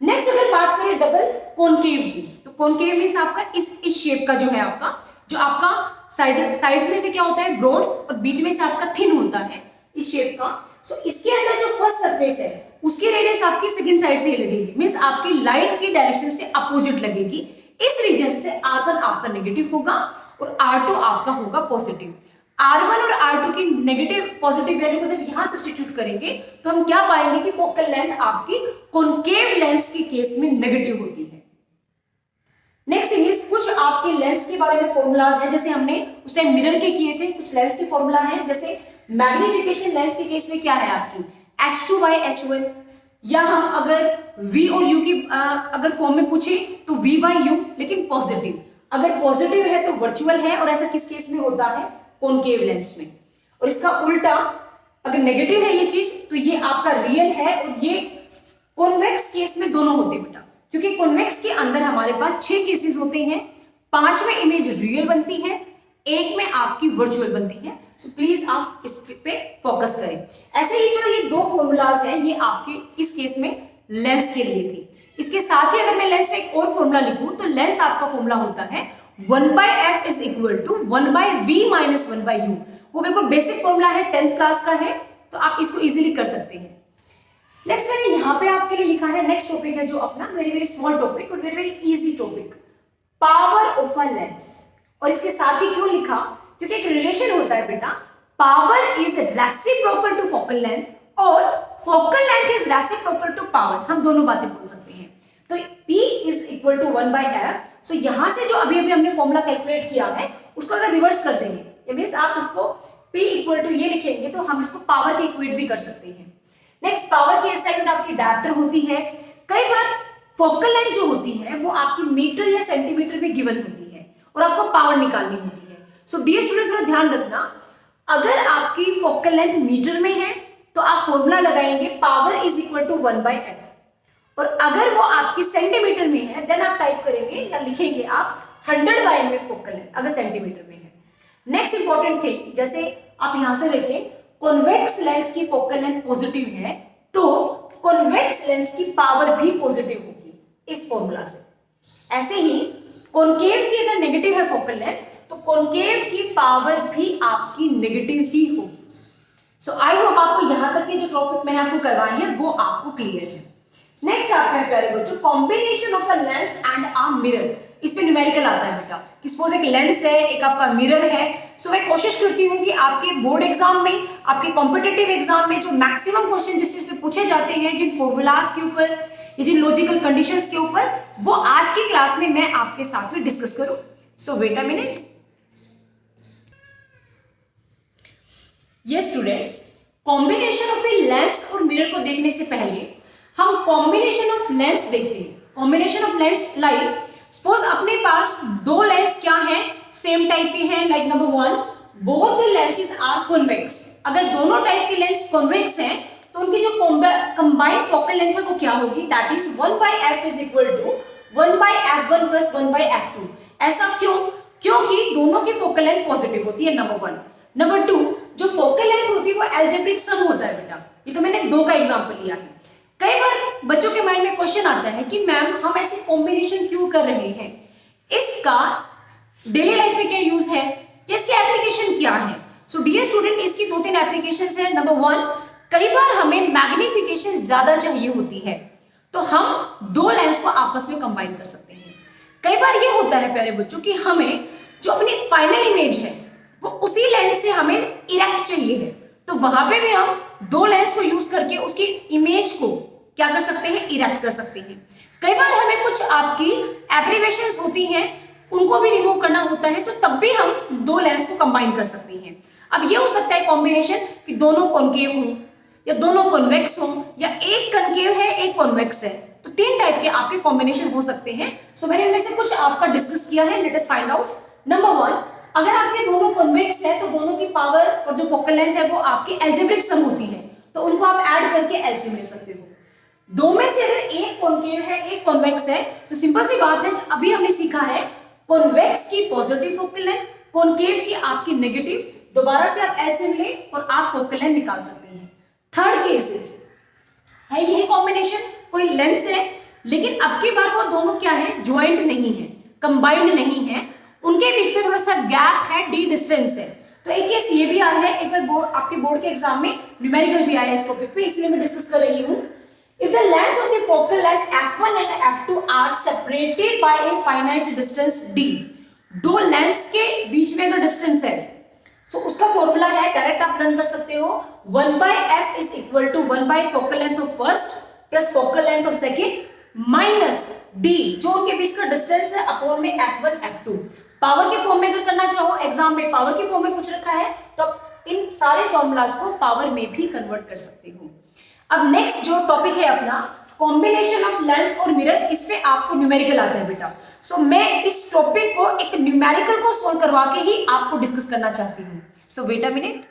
नेक्स्ट अगर बात करें डबल कॉनकेव की, तो कॉनकेव मींस आपका इस शेप का जो है आपका, जो आपका साइड्स में से क्या होता है? ब्रॉड, और बीच में से आपका थिन होता है इस शेप का। सो इसके अंदर जो फर्स्ट सरफेस है उसकी रेडियस आपकी सेकंड साइड से ही लगेगी, मींस आपकी लाइट की डायरेक्शन से अपोजिट लगेगी। इस रीजन से R1 आपका नेगेटिव होगा और R2 आपका होगा पॉजिटिव। R1 और R2 की नेगेटिव पॉजिटिव वैल्यू को जब यहां सब्स्टिट्यूट करेंगे तो हम क्या पाएंगे कि फोकल लेंथ आपकी कॉनकेव लेंस के केस में नेगेटिव होती है। नेक्स्ट थिंग इज, कुछ आपके लेंस के बारे में फॉर्मूलाज है, जैसे हमने उस टाइम मिरर के किए थे, कुछ लेंस के फॉर्मूला है। जैसे मैग्निफिकेशन लेंस के केस में क्या है आपकी H2/H1, या हम अगर V और U की अगर फॉर्म में पूछे तो V/U, लेकिन पॉजिटिव। अगर पॉजिटिव है तो वर्चुअल है, और ऐसा किस केस में होता है? कॉनकेव लेंस में। और इसका उल्टा अगर नेगेटिव है ये चीज तो ये आपका रियल है, और ये कॉन्वेक्स केस में दोनों होते हैं बेटा, क्योंकि कॉन्वेक्स के अंदर हमारे पास 6 केसेस होते हैं, 5 में इमेज रियल बनती है, 1 में आपकी वर्चुअल बनती है। सो प्लीज आप इस पे फोकस करें। ऐसे ही जो ये 2 फॉर्मूलाज हैं ये आपके इस केस में लेंस के लिए थे। इसके साथ ही अगर मैं लेंस में एक और फॉर्मूला लिखूं तो लेंस आपका फॉर्मूला होता है 1/f is equal to 1/v - 1/u। वो बिल्कुल बेसिक फॉर्मूला है, 10th क्लास का है, तो आप इसको इजीली कर सकते हैं। नेक्स्ट मैंने यहाँ पे आपके लिए लिखा है, नेक्स्ट टॉपिक है जो अपना वेरी वेरी स्मॉल टॉपिक और very very easy topic, power of a lens. और इसके साथ ही क्यों लिखा? क्योंकि एक रिलेशन होता है बेटा, power is reciprocal to focal length और focal length is reciprocal to power. हम दोनों बातें बोल सकते हैं। तो P is equal to 1/f। So यहां से जो अभी हमने फॉर्मूला कैलकुलेट किया है उसको अगर रिवर्स कर देंगे, ये मींस आप इसको P इक्वल टू ये लिखेंगे तो हम इसको पावर के इक्वेट भी कर सकते हैं। नेक्स्ट, पावर की असाइनमेंट आपकी डायरेक्टर होती है। कई बार फोकल लेंथ जो होती है वो आपकी मीटर या सेंटीमीटर में गिवन होती है और आपको पावर निकालनी होती है। सो डियर स्टूडेंट थोड़ा ध्यान रखना, अगर आपकी फोकल लेंथ मीटर में है तो आप फॉर्मूला लगाएंगे power is equal to 1/f, और अगर वो आपकी सेंटीमीटर में है देन आप टाइप करेंगे या लिखेंगे आप 100/m फोकल लेंथ, अगर सेंटीमीटर में है। नेक्स्ट इंपॉर्टेंट थिंग, जैसे आप यहां से देखें कॉन्वेक्स लेंस की फोकल लेंथ पॉजिटिव है तो कॉन्वेक्स लेंस की पावर भी पॉजिटिव होगी इस फॉर्मूला से। ऐसे ही कॉनकेव की अगर नेगेटिव है फोकल लेंथ तो कॉनकेव की पावर भी आपकी नेगेटिव ही होगी। सो आई होप आपको यहां तक के जो टॉपिक मैंने आपको करवाए हैं वो आपको क्लियर है। नेक्स्ट आपका प्यारे बच्चों, combination of a lens and a mirror. इस पे न्यूमेरिकल आता है बेटा कि सपोज एक लेंस है, एक आपका मिरर है। सो मैं कोशिश करती हूँ कि आपके बोर्ड एग्जाम में, आपके कॉम्पिटिटिव एग्जाम में जो मैक्सिमम क्वेश्चन जिस चीज पे पूछे जाते हैं, जिन फॉर्मूलाज के ऊपर या जिन लॉजिकल कंडीशंस के ऊपर, वो आज की क्लास में मैं आपके साथ में डिस्कस करूं। सो वेट अ मिनट। ये students, combination of a lens और मिरर को देखने से पहले हम कॉम्बिनेशन ऑफ लेंस देखते हैं। Combination of lens like suppose अपने पास दो लेंस क्या है, सेम टाइप के हैं। Like number 1, both the lenses are convex. अगर दोनों टाइप के लेंस कॉन्वेक्स हैं तो उनकी जो कंबाइंड फोकल लेंथ है वो क्या होगी, that is 1/f is equal to 1/f1 plus 1/f2। ऐसा क्यों? क्योंकि दोनों की फोकल लेंथ पॉजिटिव होती है, नंबर 1। नंबर 2, जो फोकल लेंथ होती है वो एल्जेब्रिक सम होता है बेटा। ये तो मैंने 2 का एग्जांपल लिया है। कई बार बच्चों के माइंड में क्वेश्चन आता है कि मैम हम ऐसे कॉम्बिनेशन क्यों कर रहे हैं, इसका डेली लाइफ में क्या यूज है, इसकी एप्लीकेशन क्या है। सो डियर स्टूडेंट, इसकी 2-3 एप्लीकेशंस है। नंबर 1, कई बार हमें मैग्निफिकेशन ज्यादा चाहिए होती है तो हम दो लेंस को आपस में कंबाइन कर सकते हैं। कई बार ये होता है प्यारे बच्चों कि हमें जो अपनी फाइनल इमेज है वो उसी लेंस से हमें इरेक्ट चाहिए है, तो वहां पे भी हम दो लेंस को यूज करके उसकी इमेज को क्या कर सकते हैं, इरेक्ट कर सकते हैं। कई बार हमें कुछ आपकी एब्रीवेशंस होती हैं, उनको भी रिमूव करना होता है, तो तब भी हम दो लेंस को कंबाइन कर सकते हैं। अब ये हो सकता है कॉम्बिनेशन कि दोनों कॉन्केव हों या दोनों कॉन्वेक्स हों या एक कॉन्केव है एक कॉन्वेक्स है, तो 3 टाइप के आपके कॉम्बिनेशन हो सकते हैं। सो मैंने इनमें से कुछ आपका डिस्कस किया है, let us find out. Number 1, अगर आपके दोनों कॉन्वेक्स है तो दोनों की पावर और जो फोकल लेंथ है वो आपकी एल्जेब्रिक सम होती है, तो उनको आप ऐड करके एलसीएम ले सकते हो। दो में से अगर एक कॉन्केव है एक कॉन्वेक्स है तो सिंपल सी बात है, अभी हमने सीखा है कॉन्वेक्स की पॉजिटिव फोकल लेंथ, कॉन्केव की आपकी नेगेटिव, दोबारा से आप एलसीएम ले और आप फोकल लेंथ निकाल सकते हैं। थर्ड केसेस है यही कॉम्बिनेशन, कोई लेंस है लेकिन अब की बार वो दोनों क्या है, ज्वाइंट नहीं है, कंबाइंड नहीं है, उनके बीच में थोड़ा सा गैप है, डी डिस्टेंस है। तो एक केस ये भी आया है, एक बार बोर्ड आपके बोर्ड के एग्जाम में न्यूमेरिकल भी आया है इस टॉपिक पे, इसलिए मैं डिस्कस कर रही हूँ। If the lengths of the focal length f1 and f2 are separated by a finite distance d, दो लेंस के बीच में जो डिस्टेंस है तो उसका फॉर्मूला है, डायरेक्ट आप रन कर सकते हो, 1/f is equal to 1 focal length of first plus focal length of second minus d, जो उनके बीच का डिस्टेंस है, अपॉन में f1 f2। पावर के फॉर्म में अगर करना चाहो, एग्जाम में पावर की फॉर्म में पूछ रखा है, तो इन सारे फॉर्मूलाज को पावर में भी कन्वर्ट कर सकते हो। अब नेक्स्ट जो टॉपिक है अपना, कॉम्बिनेशन ऑफ लेंस और मिरर, इस पे आपको न्यूमेरिकल आता है बेटा। सो मैं इस टॉपिक को एक न्यूमेरिकल को सोल्व करवा के ही आपको डिस्कस करना चाहती हूँ। सो वेट अ मिनट।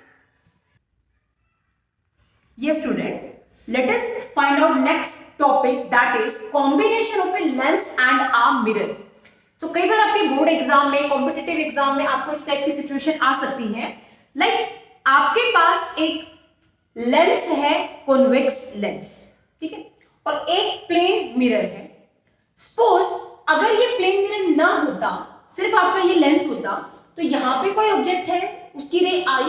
ये student, let us find out next topic, that is combination of a lens and a mirror। तो कई बार आपके बोर्ड एग्जाम में, कॉम्पिटिटिव एग्जाम में आपको इस टाइप की सिचुएशन आ सकती है, लाइक आपके पास एक लेंस है, कॉन्वेक्स लेंस, ठीक है, और एक प्लेन मिरर है। सपोज अगर ये प्लेन मिरर ना होता, सिर्फ आपका ये लेंस होता, तो यहां पे कोई ऑब्जेक्ट है, उसकी रे आई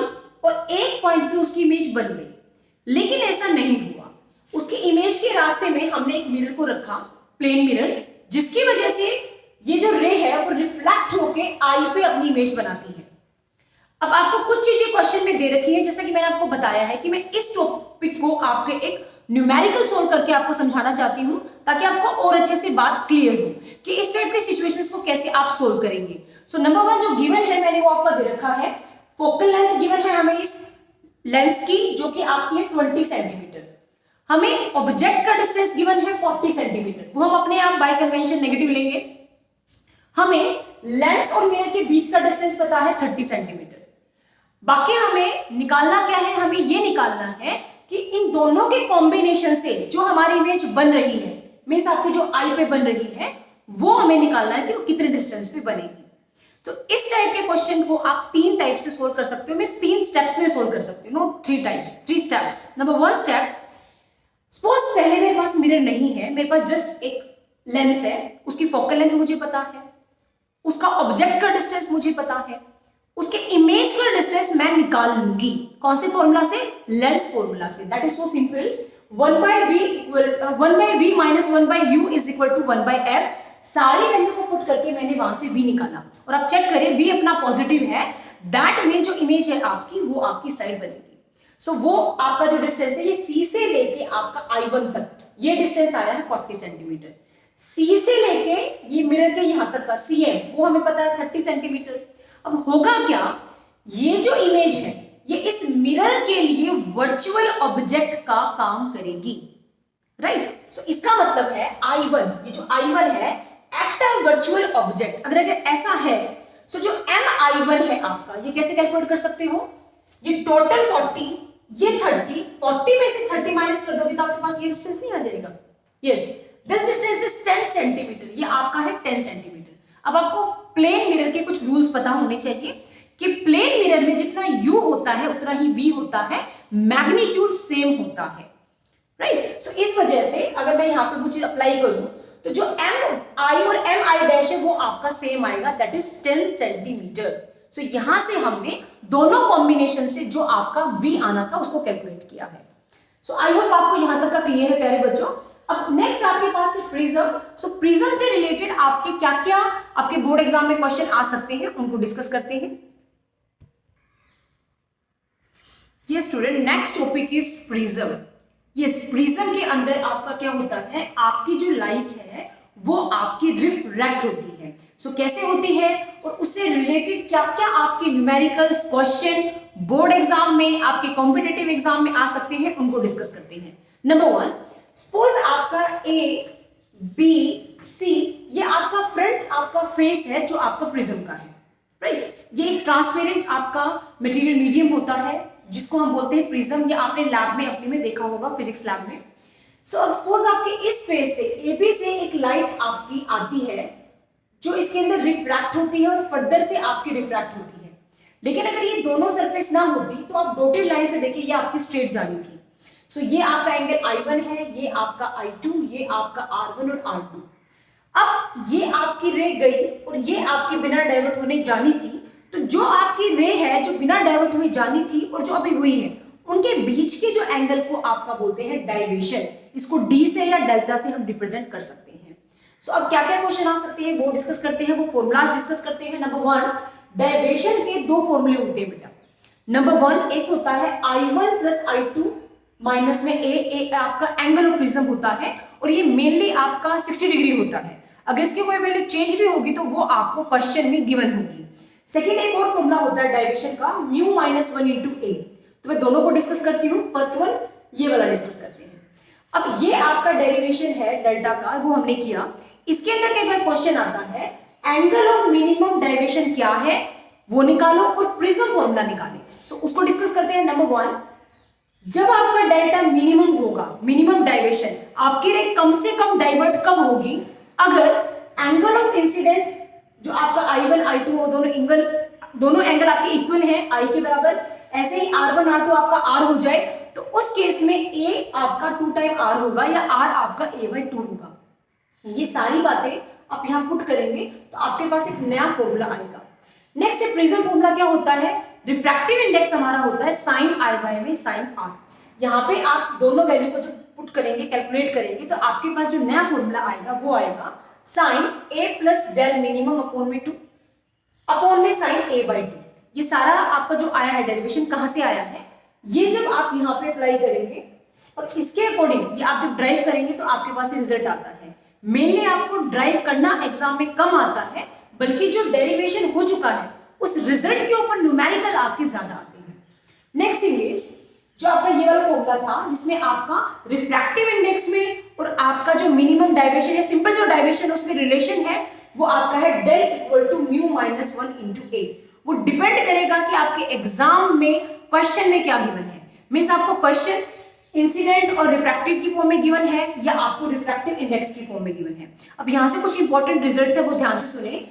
और एक पॉइंट पे उसकी इमेज बन गई, लेकिन ऐसा नहीं हुआ। उसकी इमेज के रास्ते में हमने एक मिरर को रखा, प्लेन मिरर, जिसकी वजह से ये जो रे है वो रिफ्लेक्ट होके आई पे अपनी इमेज बनाती है। अब आपको कुछ चीजें क्वेश्चन में दे रखी है, जैसा कि मैंने आपको बताया है कि मैं इस टॉपिक को आपके एक न्यूमेरिकल सोल्व करके आपको समझाना चाहती हूं, ताकि आपको और अच्छे से बात क्लियर हो कि इस टाइप के सिचुएशंस को कैसे आप सोल्व करेंगे। सो नंबर 1 जो गिवन है, मैंने वो आपका दे रखा है, फोकल लेंथ गिवन है हमें इस लेंस की, जो कि आपकी है 20 सेंटीमीटर। हमें ऑब्जेक्ट का डिस्टेंस गिवन है 40 सेंटीमीटर, वो हम अपने आप बाय कन्वेंशन नेगेटिव लेंगे। हमें लेंस और मिरर के बीच का डिस्टेंस पता है 30 सेंटीमीटर। बाकी हमें निकालना क्या है, हमें ये निकालना है कि इन दोनों के कॉम्बिनेशन से जो हमारी इमेज बन रही है, मींस आपकी जो आई पे बन रही है, वो हमें निकालना है कि वो कितने डिस्टेंस पे बनेगी। तो इस टाइप के क्वेश्चन को आप 3 टाइप से सोल्व कर सकते हो, मैं 3 स्टेप्स में सोल्व कर सकती हूँ, no 3 steps. Number 1 step, suppose पहले मेरे पास मिरर नहीं है, मेरे पास जस्ट एक लेंस है, उसकी फोकल लेंथ मुझे पता है, उसका ऑब्जेक्ट का डिस्टेंस मुझे पता है, उसके इमेज का डिस्टेंस मैं निकाल लूंगी। कौन से फॉर्मूला से? लेंस फॉर्मूला से। That is so simple, 1/v minus 1/u is equal to 1/f। सारी वैल्यू को पुट करके मैंने वहां से v निकाला और आप चेक करें v अपना पॉजिटिव है, दैट में जो इमेज है आपकी वो आपकी साइड बनेगी। सो वो आपका जो डिस्टेंस है ये c से लेके आपका I1 तक ये डिस्टेंस आया है 40 सेंटीमीटर। c से लेके ये मिरर के यहां तक का cm वो हमें पता है 30 सेंटीमीटर। अब होगा क्या, ये जो इमेज है ये इस मिरर के लिए वर्चुअल ऑब्जेक्ट का काम करेगी, राइट। सो इसका मतलब है I1, ये जो I1 है एक्ट अ वर्चुअल ऑब्जेक्ट। अगर ऐसा है तो जो MI1 है आपका ये कैसे कैलकुलेट कर सकते हो, ये टोटल 40 ये 30, 40 में से 30 माइनस कर दोगे तो आपके पास ये डिस्टेंस नहीं आ जाएगा। Yes, this distance is 10 centimetre, ये आपका है 10 सेंटीमीटर। अब आपको प्लेन मिरर के कुछ रूल्स पता होने चाहिए कि प्लेन मिरर में जितना u होता है उतना ही v होता है, मैग्नीट्यूड सेम होता है, राइट। सो इस वजह से अगर मैं यहाँ पे वो चीज अप्लाई करूं तो जो mi और mi डैश है वो आपका सेम आएगा, दैट इज 10 सेंटीमीटर। सो यहां से हमने दोनों कॉम्बिनेशन से जो आपका v आना था उसको कैलकुलेट किया है। सो आई होप आपको यहां तक का क्लियर है प्यारे बच्चों। अब नेक्स्ट आपके पास है प्रिज्म। सो प्रिज्म से रिलेटेड आपके क्या क्या आपके बोर्ड एग्जाम में क्वेश्चन आ सकते हैं उनको डिस्कस करते हैं। ये student next topic is prism. Yes, prism के अंदर आपका क्या होता है, आपकी जो लाइट है वो आपकी रिफ्रैक्ट होती है। सो कैसे होती है और उससे रिलेटेड क्या क्या आपके न्यूमेरिकल्स क्वेश्चन बोर्ड एग्जाम में आपके कॉम्पिटिटिव एग्जाम में आ सकते हैं उनको डिस्कस करते हैं। नंबर 1, सपोज आपका A B C ये आपका फ्रंट आपका फेस है जो आपका प्रिज्म का है, राइट। ये एक ट्रांसपेरेंट आपका मटेरियल मीडियम होता है जिसको हम बोलते हैं प्रिज्म, या आपने लैब में अपने में देखा होगा फिजिक्स लैब में। सो अब सपोज आपके इस फेस से AB से एक लाइट आपकी आती है जो इसके अंदर रिफ्रैक्ट होती है और फर्दर से आपकी रिफ्रैक्ट होती है। लेकिन अगर ये दोनों सरफेस ना होती तो आप डॉटेड लाइन से देखिए ये आपकी स्ट्रेट जानी थी। सो ये आपका एंगल I1 है, ये आपका I2, ये आपका R1 और R2। अब ये आपकी रे गई और ये आपकी बिना डाइवर्ट होने जानी थी, तो जो आपकी रे है जो बिना डाइवर्ट हुई जानी थी और जो अभी हुई है उनके बीच के जो एंगल को आपका बोलते हैं डाइवेशन। इसको d से या डेल्टा से हम रिप्रेजेंट कर सकते हैं। सो अब क्या क्या क्वेश्चन आ सकते हैं वो डिस्कस करते हैं, वो फॉर्मूलाज डिस्कस करते हैं। नंबर 1, डाइवेशन के दो फॉर्मूले होते हैं बेटा। नंबर 1 एक होता है I1 प्लस I2 माइनस में a आपका एंगल ऑफ प्रिज्म होता है और ये मेनली आपका 60 डिग्री होता है। अगर इसकी कोई वैल्यू चेंज भी होगी तो वो आपको क्वेश्चन में गिवन होगी। सेकेंड एक और फॉर्मूला होता है डाइवेशन का, म्यू माइनस 1 इंटू a। तो मैं दोनों को डिस्कस करती हूँ। फर्स्ट वन ये वाला डिस्कस करते हैं। अब ये आपका डेरिवेशन है डेल्टा का, वो हमने किया। इसके अंदर कई बार क्वेश्चन आता है एंगल ऑफ मिनिमम डाइवेशन क्या है वो निकालो और प्रिज्म फॉर्मूला निकाले। सो उसको डिस्कस करते हैं। नंबर 1, जब आपका डेल्टा मिनिमम होगा, मिनिमम डाइवेशन आपकी रे कम से कम डाइवर्ट कब होगी, अगर एंगल ऑफ इंसिडेंस जो आपका I1 I2 हो दोनों एंगल आपके इक्वल हैं I के बराबर, ऐसे ही R1 R2 आपका R हो जाए तो उस केस में A आपका 2 टाइम R होगा या R आपका A/2 होगा। ये सारी बातें आप यहाँ पुट करेंगे तो आपके पास एक नया फॉर्मूला आएगा। नेक्स्ट प्रिज्म फॉर्मूला क्या होता है, रिफ्रैक्टिव इंडेक्स हमारा होता है sin I में sin R। यहाँ पे आप दोनों वैल्यू को जब पुट करेंगे कैलकुलेट करेंगे तो आपके पास जो नया फॉर्मूला आएगा वो आएगा sin A plus del minimum upon में 2 अपॉन में sin A/2। ये सारा आपका जो आया है डेरिवेशन कहाँ से आया है, ये जब आप यहाँ पे अप्लाई करेंगे और इसके अकॉर्डिंग ये आप जब ड्राइव करेंगे तो आपके पास रिजल्ट आता है। मेनली आपको ड्राइव करना एग्जाम में कम आता है, बल्कि जो डेरिवेशन हो चुका है उस रिजल्ट के ऊपर न्यूमेरिकल आपके ज्यादा आते हैं। नेक्स्ट थिंग इज जो आपका ये वाला फॉर्मूला था जिसमें आपका रिफ्रैक्टिव इंडेक्स में और आपका जो मिनिमम डाइवेशन है, सिंपल जो डाइवेशन है उसमें रिलेशन है वो आपका है del equal to mu minus 1 into a। वो डिपेंड करेगा कि आपके एग्जाम में क्वेश्चन में क्या गिवन है। मीन्स आपको क्वेश्चन इंसिडेंट और रिफ्रैक्टिव की फॉर्म में गिवन है या आपको रिफ्रैक्टिव इंडेक्स की फॉर्म में गिवन है। अब यहाँ से कुछ इंपॉर्टेंट रिजल्ट्स है वो ध्यान से सुने।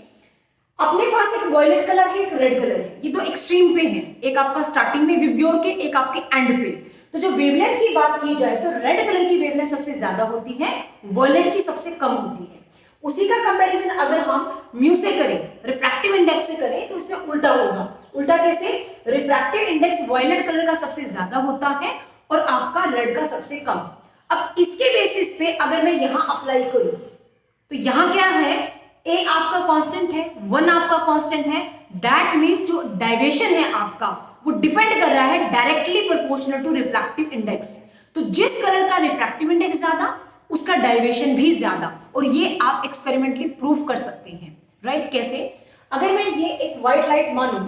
अपने पास एक वॉयलेट कलर है, एक रेड कलर है, ये दो एक्सट्रीम पे है, एक आपका स्टार्टिंग में विब्योर के, एक आपके एंड पे। तो जो वेवलेंथ की बात की जाए तो रेड कलर की वेवलेंथ सबसे ज्यादा होती है, वॉयलेट की सबसे कम होती है। उसी का कंपैरिजन अगर हम म्यू से करें, रिफ्रैक्टिव इंडेक्स से करें तो इसमें उल्टा होगा। उल्टा कैसे, रिफ्रैक्टिव इंडेक्स वॉयलेट कलर का सबसे ज्यादा होता है और आपका रेड का सबसे कम। अब इसके बेसिस पे अगर मैं यहां अप्लाई करूं तो यहाँ क्या है, ए आपका कांस्टेंट है, 1 आपका कांस्टेंट है, दैट मीन्स जो डाइवेशन है आपका वो डिपेंड कर रहा है directly proportional to refractive index. तो जिस कलर का रिफ्रैक्टिव इंडेक्स ज्यादा उसका डाइवेशन भी ज्यादा, और ये आप एक्सपेरिमेंटली प्रूव कर सकते हैं, राइट। कैसे, अगर मैं ये एक व्हाइट लाइट मानूं,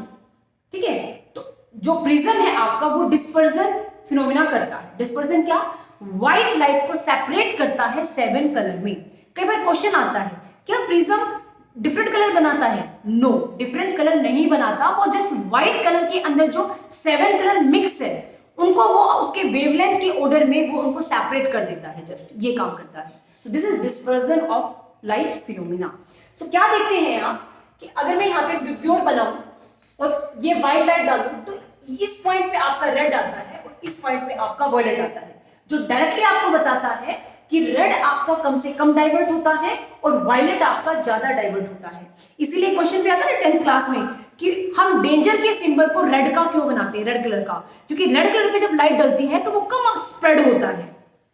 ठीक है, तो जो प्रिज्म है आपका वो डिस्पर्जन फिनोमिना करता है। डिस्पर्जन क्या, व्हाइट लाइट को सेपरेट करता है 7 कलर में। कई बार क्वेश्चन आता है क्या प्रिज्म डिफरेंट कलर बनाता है? नो, डिफरेंट कलर नहीं बनाता, वो जस्ट व्हाइट कलर के अंदर जो 7 कलर मिक्स है उनको वो उसके वेवलेंथ के ऑर्डर में वो उनको सेपरेट कर देता है, जस्ट ये काम करता है। So this is dispersion of light phenomena. So क्या देखते हैं आप कि अगर मैं यहाँ पे प्योर बनाऊं और ये व्हाइट लाइट डालूं तो इस पॉइंट पे आपका रेड आता है और इस पॉइंट पे आपका वॉयलेट आता है, जो डायरेक्टली आपको बताता है कि रेड आपका कम से कम डाइवर्ट होता है और वायलेट आपका ज्यादा डाइवर्ट होता है। इसीलिए क्वेश्चन पे आता है 10th क्लास में कि हम डेंजर के सिंबल को रेड का क्यों बनाते हैं, रेड कलर का, क्योंकि रेड कलर पे जब लाइट डलती है तो वो कम स्प्रेड होता है,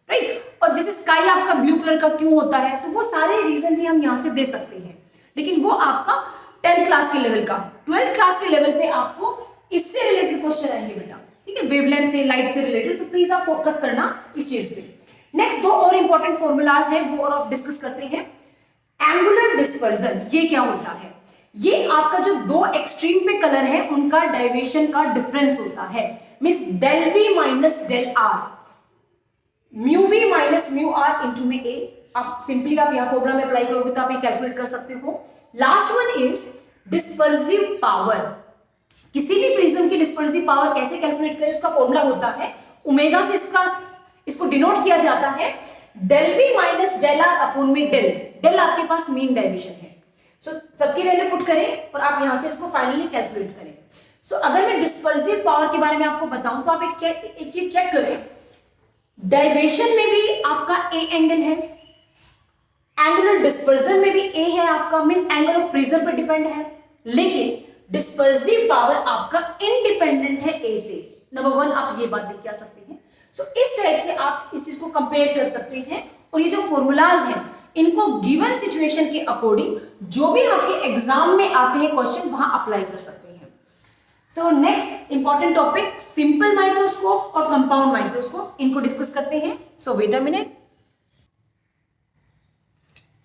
राइट। और जैसे स्काई आपका ब्लू कलर का क्यों होता है, तो वो सारे रीजन भी हम यहाँ से दे सकते हैं, लेकिन वो आपका 10th क्लास के लेवल का। 12th क्लास के लेवल पे आपको इससे रिलेटेड क्वेश्चन आएंगे बेटा, ठीक है, वेवलेंथ से, लाइट से रिलेटेड, तो प्लीज आप फोकस करना इस चीज पे। नेक्स्ट 2 और इंपॉर्टेंट फॉर्मूलाज हैं वो और आप डिस्कस करते हैं। एंगुलर डिस्पर्जन, ये क्या होता है? ये आपका जो 2 एक्सट्रीम पे कलर है उनका डाइवेशन का डिफरेंस होता है, means del v minus del r, mu v minus mu r into में ए। आप सिंपली आप यहाँ फॉर्मूला में अप्लाई करोगे तो आप ये कैलकुलेट कर सकते हो। Last one is dispersive power. किसी भी प्रिज्म की डिस्पर्सिव पावर कैसे कैलकुलेट करें, उसका फॉर्मूला होता है ओमेगा से इसको डिनोट किया जाता है del v minus del r upon में डेल। डेल आपके पास मीन डाइवर्शन है। सो सबकी वैल्यू पुट करें और आप यहां से इसको फाइनली कैलकुलेट करें। सो अगर मैं डिस्पर्सिव पावर के बारे में आपको बताऊं तो आप एक चीज चेक करें, डाइवर्शन में भी आपका ए एंगल है, एंगुलर डिस्पर्जन में भी ए है आपका, मींस एंगल ऑफ प्रिज्म पर डिपेंड है, लेकिन डिस्पर्सिव पावर आपका इंडिपेंडेंट है ए से। नंबर 1 आप ये बात देख के आ सकते हैं। सो इस टाइप से आप इस चीज को कंपेयर कर सकते हैं, और ये जो फॉर्मूलाज हैं इनको गिवन सिचुएशन के अकॉर्डिंग जो भी आपके एग्जाम में आते हैं क्वेश्चन वहां अप्लाई कर सकते हैं। So next important topic simple microscope और कंपाउंड माइक्रोस्कोप, इनको डिस्कस करते हैं। सो वेट अ मिनट।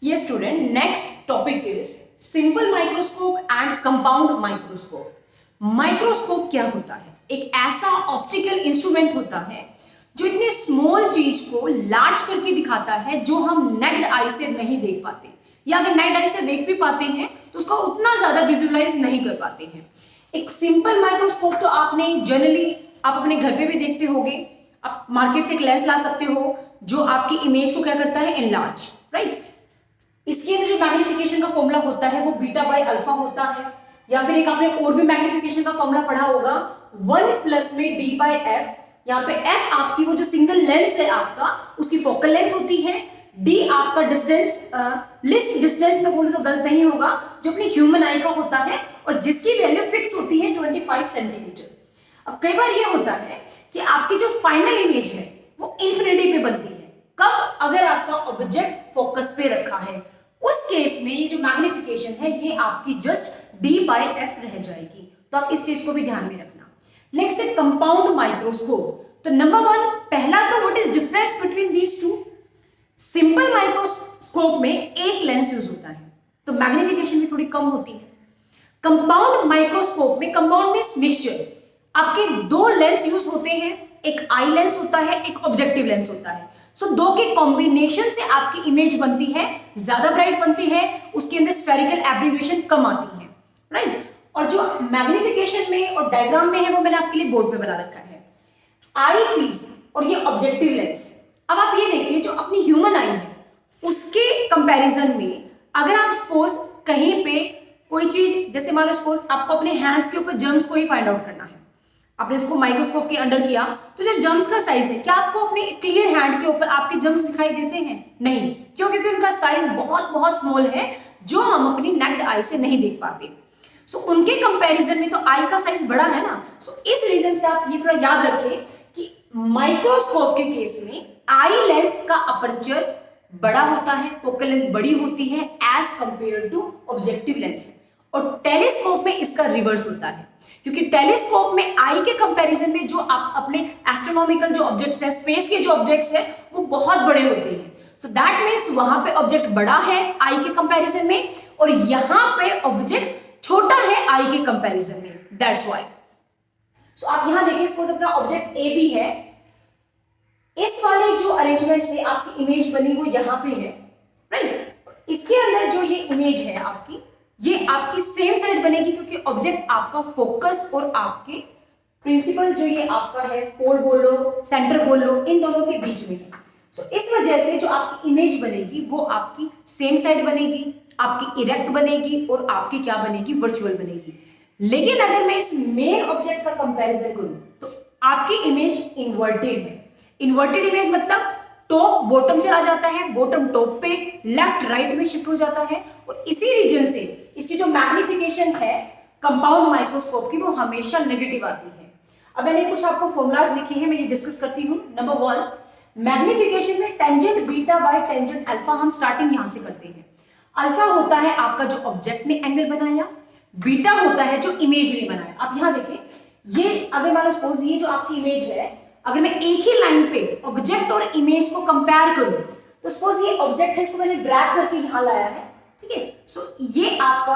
ये student, next topic is simple microscope and compound microscope. Microscope क्या होता है? एक ऐसा ऑप्टिकल इंस्ट्रूमेंट होता है जो इतनी स्मॉल चीज को लार्ज करके दिखाता है जो हम नेक्ड आई से नहीं देख पाते, या अगर नेक्ड आई से देख भी पाते हैं तो उसको उतना ज्यादा विजुअलाइज नहीं कर पाते हैं। एक सिंपल माइक्रोस्कोप तो आपने जनरली आप अपने घर पे भी देखते होंगे। आप मार्केट से एक लेंस ला सकते हो जो आपकी इमेज को क्या करता है, एनलार्ज, राइट। इसके अंदर जो मैग्निफिकेशन का फॉर्मूला होता है वो बीटा बाई अल्फा होता है, या फिर एक आपने और भी मैग्निफिकेशन का फॉर्मूला पढ़ा होगा 1 प्लस में डी बाई एफ। यहाँ पे एफ आपकी वो जो सिंगल लेंस है आपका उसकी फोकल लेंथ होती है, डी आपका डिस्टेंस, लिस्ट डिस्टेंस में बोले तो गलत नहीं होगा, जो अपनी ह्यूमन आई का होता है और जिसकी वैल्यू फिक्स होती है 25 सेंटीमीटर। अब कई बार ये होता है कि आपकी जो फाइनल इमेज है वो इंफिनिटी पे बनती है, कब? अगर आपका ऑब्जेक्ट फोकस पे रखा है, उस केस में ये जो मैग्निफिकेशन है ये आपकी जस्ट डी बाई एफ रह जाएगी। तो आप इस चीज को भी ध्यान में रखना। नेक्स्ट है कंपाउंड माइक्रोस्कोप। तो नंबर 1 पहला तो what is difference between these two? Simple microscope में एक लेंस यूज होता है तो मैग्निफिकेशन भी थोड़ी कम होती है। कंपाउंड माइक्रोस्कोप में, कंपाउंड मींस मिक्सचर, आपके 2 लेंस यूज होते हैं, एक आई लेंस होता है, एक ऑब्जेक्टिव लेंस होता है। सो 2 के कॉम्बिनेशन से आपकी इमेज बनती है, ज्यादा ब्राइट बनती है, उसके अंदर स्फेरिकल एब्रीविएशन कम आती है, राइट। और जो मैग्निफिकेशन में और डायग्राम में है वो मैंने आपके लिए बोर्ड पे बना रखा है, आई पीस और ये ऑब्जेक्टिव लेंस। अब आप ये देखिए जो अपनी ह्यूमन आई है उसके कंपैरिजन में अगर आप सपोज कहीं पे कोई चीज, जैसे मान लो सपोज आपको अपने हैंड्स के ऊपर जर्म्स को ही फाइंड आउट करना है, आपने उसको माइक्रोस्कोप के अंडर किया, तो जो जर्म्स का साइज है, क्या आपको अपने क्लियर हैंड के ऊपर आपके जर्म्स दिखाई देते हैं? नहीं, क्यों? क्योंकि उनका साइज बहुत बहुत स्मॉल है जो हम अपनी नेक्ड आई से नहीं देख पाते। सो उनके कंपैरिजन में तो आई का साइज बड़ा है ना। सो इस रीजन से आप ये थोड़ा याद रखें कि माइक्रोस्कोप के केस में आई लेंस का अपर्चर बड़ा होता है, फोकल लेंथ बड़ी होती है as compare to objective lens. और टेलीस्कोप में इसका रिवर्स होता है, क्योंकि टेलीस्कोप में आई के कंपैरिजन में जो आप अपने एस्ट्रोनॉमिकल जो ऑब्जेक्ट्स है, स्पेस के जो ऑब्जेक्ट्स है, वो बहुत बड़े होते हैं। सो दैट मीन्स वहां पे ऑब्जेक्ट बड़ा है आई के कंपैरिजन में, और यहां पे ऑब्जेक्ट छोटा है आई के कंपैरिजन में, दैट्स व्हाई। सो आप यहां देखिए, सपोज अपना ऑब्जेक्ट ए बी है, इस वाले जो अरेंजमेंट से आपकी इमेज बनी वो यहां पे है, राइट। इसके अंदर जो ये इमेज है आपकी, ये आपकी सेम साइड बनेगी, क्योंकि ऑब्जेक्ट आपका फोकस और आपके प्रिंसिपल जो ये आपका है, पोल बोल लो, सेंटर बोल लो, इन दोनों के बीच में है। सो इस वजह से जो आपकी इमेज बनेगी वो आपकी सेम साइड बनेगी, आपकी इरेक्ट बनेगी, और आपकी क्या बनेगी, वर्चुअल बनेगी। लेकिन अगर मैं इस मेन ऑब्जेक्ट का कंपैरिजन करूं तो आपकी इमेज इन्वर्टेड है। इन्वर्टेड इमेज मतलब टॉप बॉटम चला जाता है, बॉटम टॉप पे, लेफ्ट राइट में शिफ्ट हो जाता है, और इसी रीजन से इसकी जो मैग्निफिकेशन है कंपाउंड माइक्रोस्कोप की, वो हमेशा नेगेटिव आती है। अब मैंने कुछ आपको फॉर्मूलाज लिखे हैं, मैं ये डिस्कस करती हूँ। नंबर 1, मैग्निफिकेशन में tangent beta by tangent alpha, हम स्टार्टिंग यहां से करते हैं। अल्फा होता है आपका जो ऑब्जेक्ट ने एंगल बनाया, बीटा होता है जो इमेज ने बनाया। आप यहां देखें, ये अगर मान लो सपोज ये जो आपकी इमेज है, अगर मैं एक ही लाइन पे ऑब्जेक्ट और इमेज को कंपेयर करूं, तो सपोज ये ऑब्जेक्ट है, इसको मैंने ड्रैग करके यहां लाया है, ठीक है। सो ये आपका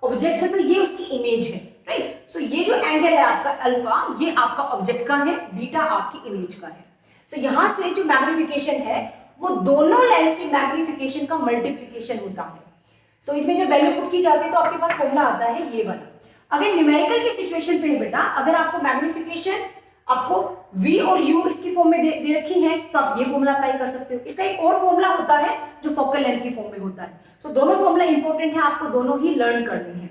ऑब्जेक्ट है, तो ये उसकी इमेज है, राइट। सो ये जो एंगल है आपका अल्फा, ये आपका ऑब्जेक्ट का है, बीटा आपकी इमेज का है। सो यहां से जो मैग्निफिकेशन है वो दोनों लेंस की मैग्निफिकेशन का मल्टीप्लीकेशन होता है। सो इसमें जब वैल्यू पुट की जाती है तो आपके पास फॉर्मूला आता है ये वाला। अगर न्यूमेरिकल की सिचुएशन पे है बेटा, अगर आपको मैग्निफिकेशन आपको v और u इसकी फॉर्म में दे रखी है, तो आप ये फॉर्मूला अप्लाई कर सकते हो। इसका एक और फॉर्मूला होता है जो फोकल लेंथ की फॉर्म में होता है। सो दोनों फॉर्मूला इंपॉर्टेंट है, आपको दोनों ही लर्न करने हैं।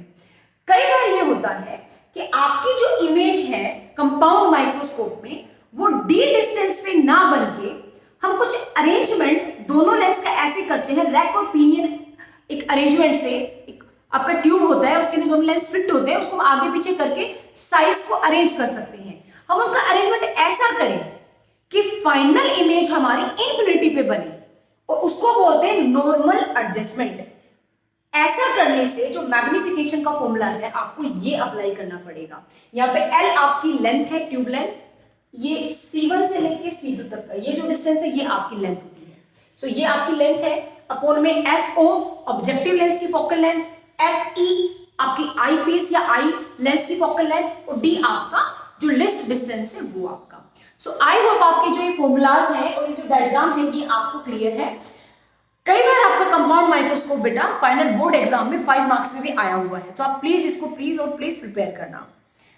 कई बार ये होता है कि आपकी जो इमेज है कंपाउंड माइक्रोस्कोप में, वो डी डिस्टेंस पे ना बन के हम कुछ अरेंजमेंट दोनों लेंस का ऐसे करते हैं, रैक और पिनियन एक अरेंजमेंट से, एक आपका ट्यूब होता है, उसके अंदर दोनों लेंस फिट होते हैं, उसको आगे पीछे करके साइज को अरेंज कर सकते हैं। हम उसका अरेंजमेंट ऐसा करें कि फाइनल इमेज हमारी इंफिनिटी पे बने, और उसको बोलते हैं नॉर्मल एडजस्टमेंट। ऐसा करने से जो मैग्निफिकेशन का फॉर्मूला है, आपको ये अप्लाई करना पड़ेगा। यहाँ पे L आपकी लेंथ है, ट्यूब लेंथ, ये C1 से लेके C2 तक का ये जो डिस्टेंस है, ये आपकी लेंथ होती है। सो ये आपकी लेंथ है, अपॉन में FO ऑब्जेक्टिव लेंस की फोकल लेंथ, FE आपकी आई पीस या आई लेंस की फोकल लेंथ, और D आपका जो लिस्ट डिस्टेंस है वो आपका। सो आई होप आपके जो ये फॉर्मूलाज हैं और ये जो डायग्राम है ये आपको क्लियर है। कई बार आपका कंपाउंड माइक्रोस्कोप बेटा फाइनल बोर्ड एग्जाम में 5 मार्क्स में भी आया हुआ है, तो आप प्लीज इसको प्लीज प्रिपेयर करना।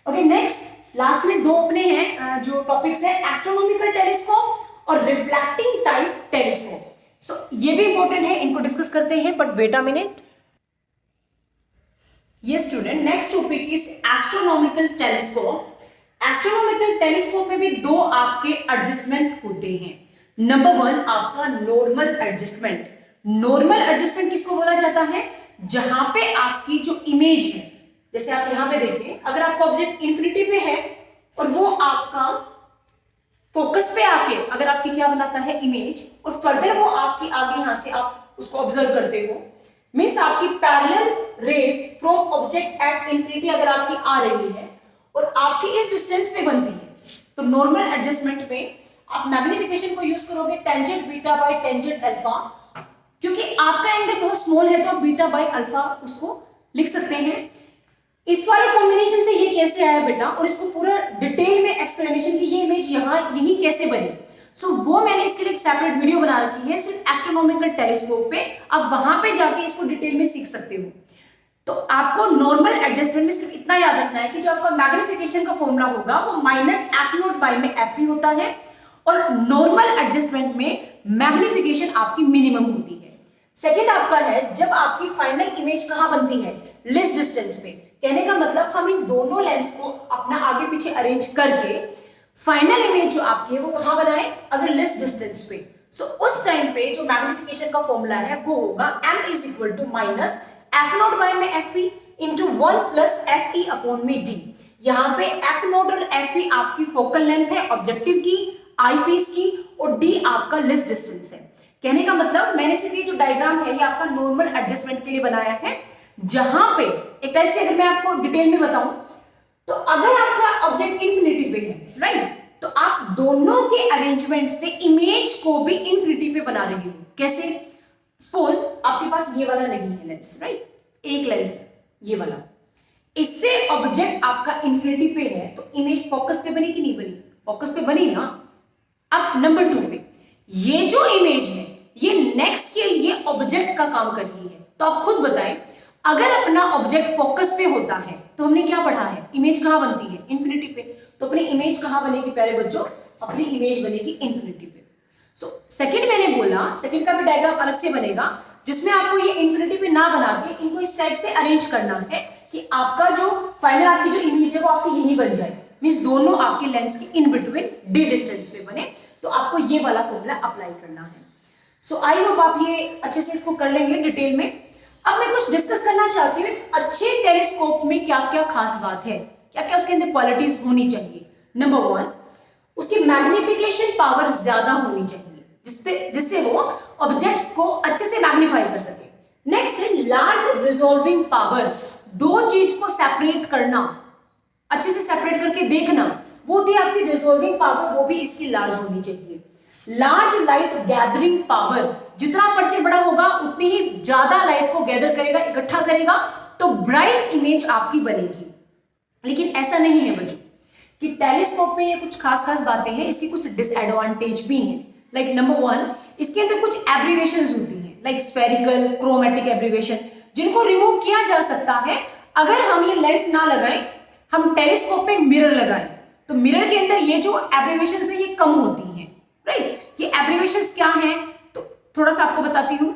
ओके, नेक्स्ट लास्ट में दो अपने हैं जो टॉपिक्स है, एस्ट्रोनॉमिकल टेलीस्कोप और रिफ्लेक्टिंग टाइप टेलीस्कोप। सो ये भी इंपॉर्टेंट है, इनको डिस्कस करते हैं, बट वेट अ मिनट। ये student, next topic is astronomical telescope. Astronomical telescope में भी दो आपके एडजस्टमेंट होते हैं। नंबर 1 आपका नॉर्मल एडजस्टमेंट। नॉर्मल एडजस्टमेंट किसको बोला जाता है? जहां पे आपकी जो इमेज है, जैसे आप यहां पे देखिए, अगर आपका ऑब्जेक्ट इंफिनिटी पे है और वो आपका फोकस पे आके अगर आपकी क्या बनाता है इमेज, और फर्दर वो आपकी आगे यहां से आप उसको ऑब्जर्व करते हो, मीन्स आपकी parallel raise from object at infinity अगर आपकी आ रही है और आपकी इस डिस्टेंस पे बनती है, तो नॉर्मल एडजस्टमेंट में आप मैग्निफिकेशन को यूज करोगे tangent beta by tangent alpha, क्योंकि आपका एंगल बहुत स्मॉल है तो आप बीटा बाय अल्फा उसको लिख सकते हैं। इस वाले कॉम्बिनेशन से ये कैसे आया बेटा, और इसको पूरा डिटेल में एक्सप्लेनेशन की ये इमेज यहाँ यही कैसे बनी, सो वो मैंने इसके लिए एक सेपरेट वीडियो बना रखी है सिर्फ एस्ट्रोनॉमिकल टेलीस्कोप पे, आप वहां पे जाके इसको डिटेल में सीख सकते हो। तो आपको नॉर्मल एडजस्टमेंट में सिर्फ इतना याद रखना है कि जो आपका मैग्निफिकेशन का फॉर्मूला होगा वो माइनस एफ नॉट बाई में एफ ई होता है, और नॉर्मल एडजस्टमेंट में मैग्निफिकेशन आपकी मिनिमम होती है। सेकेंड आपका है जब आपकी फाइनल इमेज कहां बनती है, लिस्ट डिस्टेंस पे। कहने का मतलब हम इन दोनों लेंस को अपना आगे पीछे अरेंज करके फाइनल इमेज जो आपकी है वो कहां बनाए, अगर लिस्ट डिस्टेंस पे। सो उस टाइम पे जो मैग्निफिकेशन का फॉर्मूला है वो होगा m is equal to minus f naught by में f e into 1 plus f e upon में डी। यहाँ पे एफ नॉट और एफ ई आपकी फोकल लेंथ है ऑब्जेक्टिव की, आई पीस की, और डी आपका लिस्ट डिस्टेंस है। कहने का मतलब मैंने सिर्फ ये जो डायग्राम है ये आपका नॉर्मल एडजस्टमेंट के लिए बनाया है, जहां पे एक टाइप से अगर मैं आपको डिटेल में बताऊं तो अगर आपका ऑब्जेक्ट इन्फिनिटी पे है, राइट, तो आप दोनों के अरेंजमेंट से इमेज को भी इन्फिनिटी पे बना रही हो। कैसे? सपोज आपके पास ये वाला नहीं है लेंस, राइट, एक लेंस ये वाला, इससे ऑब्जेक्ट आपका इन्फिनिटी पे है तो इमेज फोकस पे बनी कि नहीं बनी? फोकस पे बनी ना। अब नंबर 2 पे ये जो इमेज है ये नेक्स्ट के लिए ऑब्जेक्ट का काम कर रही है, तो आप खुद बताएं अगर अपना ऑब्जेक्ट फोकस पे होता है तो हमने क्या पढ़ा है, इमेज कहां बनती है? इन्फिनिटी पे। तो अपनी इमेज कहां बनेगी प्यारे बच्चों? अपनी इमेज बनेगी इन्फिनिटी पे। सो सेकंड मैंने बोला, सेकंड का भी डायग्राम अलग से बनेगा जिसमें आपको ये इन्फिनिटी पे ना बना के इनको इस टाइप से अरेंज करना है कि आपका जो फाइनल आपकी जो इमेज है वो आपकी यही बन जाए, मींस दोनों आपके लेंस के इन बिटवीन डी डिस्टेंस पे बने। तो आपको ये वाला फॉर्मूला अप्लाई करना है। सो आई होप आप ये अच्छे से इसको कर लेंगे डिटेल में। अब मैं कुछ डिस्कस करना चाहती हूँ अच्छे टेलीस्कोप में क्या क्या खास बात है, क्या क्या उसके अंदर क्वालिटीज होनी चाहिए। नंबर 1, उसकी मैग्निफिकेशन पावर ज्यादा होनी चाहिए जिससे वो ऑब्जेक्ट्स को अच्छे से मैग्नीफाई कर सके। नेक्स्ट है लार्ज रिजॉल्विंग पावर, दो चीज को सेपरेट करना, अच्छे से सेपरेट करके देखना, वो होती है आपकी रिजॉल्विंग पावर, वो भी इसकी लार्ज होनी चाहिए। लार्ज लाइट गैदरिंग पावर, जितना अपर्चर बड़ा होगा उतनी ही ज्यादा लाइट को गैदर करेगा, इकट्ठा करेगा, तो ब्राइट इमेज आपकी बनेगी। लेकिन ऐसा नहीं है बच्चों कि टेलीस्कोप में ये कुछ खास खास बातें हैं, इसकी कुछ डिसएडवांटेज भी हैं। लाइक नंबर 1, इसके अंदर कुछ एब्रीवेशंस होती हैं, लाइक स्फेरिकल, क्रोमेटिक एब्रीवेशन, जिनको रिमूव किया जा सकता है अगर हम ये लेंस ना लगाएं, हम टेलीस्कोप में मिरर लगाएं, तो मिरर के अंदर ये जो एब्रीवेशंस है ये कम होती हैं, राइट। ये एब्रीवेशंस क्या हैं तो थोड़ा सा आपको बताती हूँ।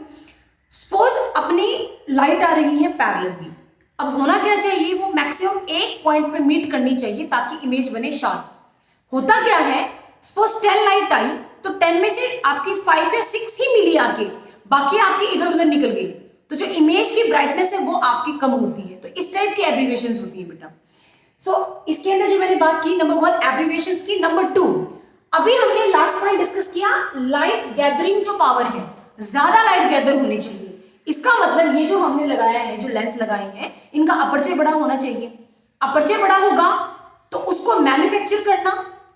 सपोज अपनी लाइट आ रही है पैरेलल बीम, अब होना क्या चाहिए, वो मैक्सिमम एक पॉइंट पे मीट करनी चाहिए ताकि इमेज बने शार्प। होता क्या है, सपोज 10 लाइट आई तो 10 में से आपकी 5 या 6 ही मिली आके, बाकी आपकी इधर उधर निकल गई, तो जो इमेज की ब्राइटनेस है वो आपकी कम होती है। तो इस टाइप की एब्रीवेशंस होती है बेटा। सो इसके अंदर जो मैंने बात की नंबर 1 एब्रीवेशंस की। नंबर 2, अभी हमने लास्ट पॉइंट डिस्कस किया, लाइट गैदरिंग जो पावर है, ज्यादा लाइट गैदर होनी चाहिए। इसका मतलब ये जो हमने लगाया है, जो लेंस लगाए हैं, इनका अपर्चर बड़ा होना चाहिए। अपर्चर बड़ा होगा तो उसको मैन्युफैक्चर करना,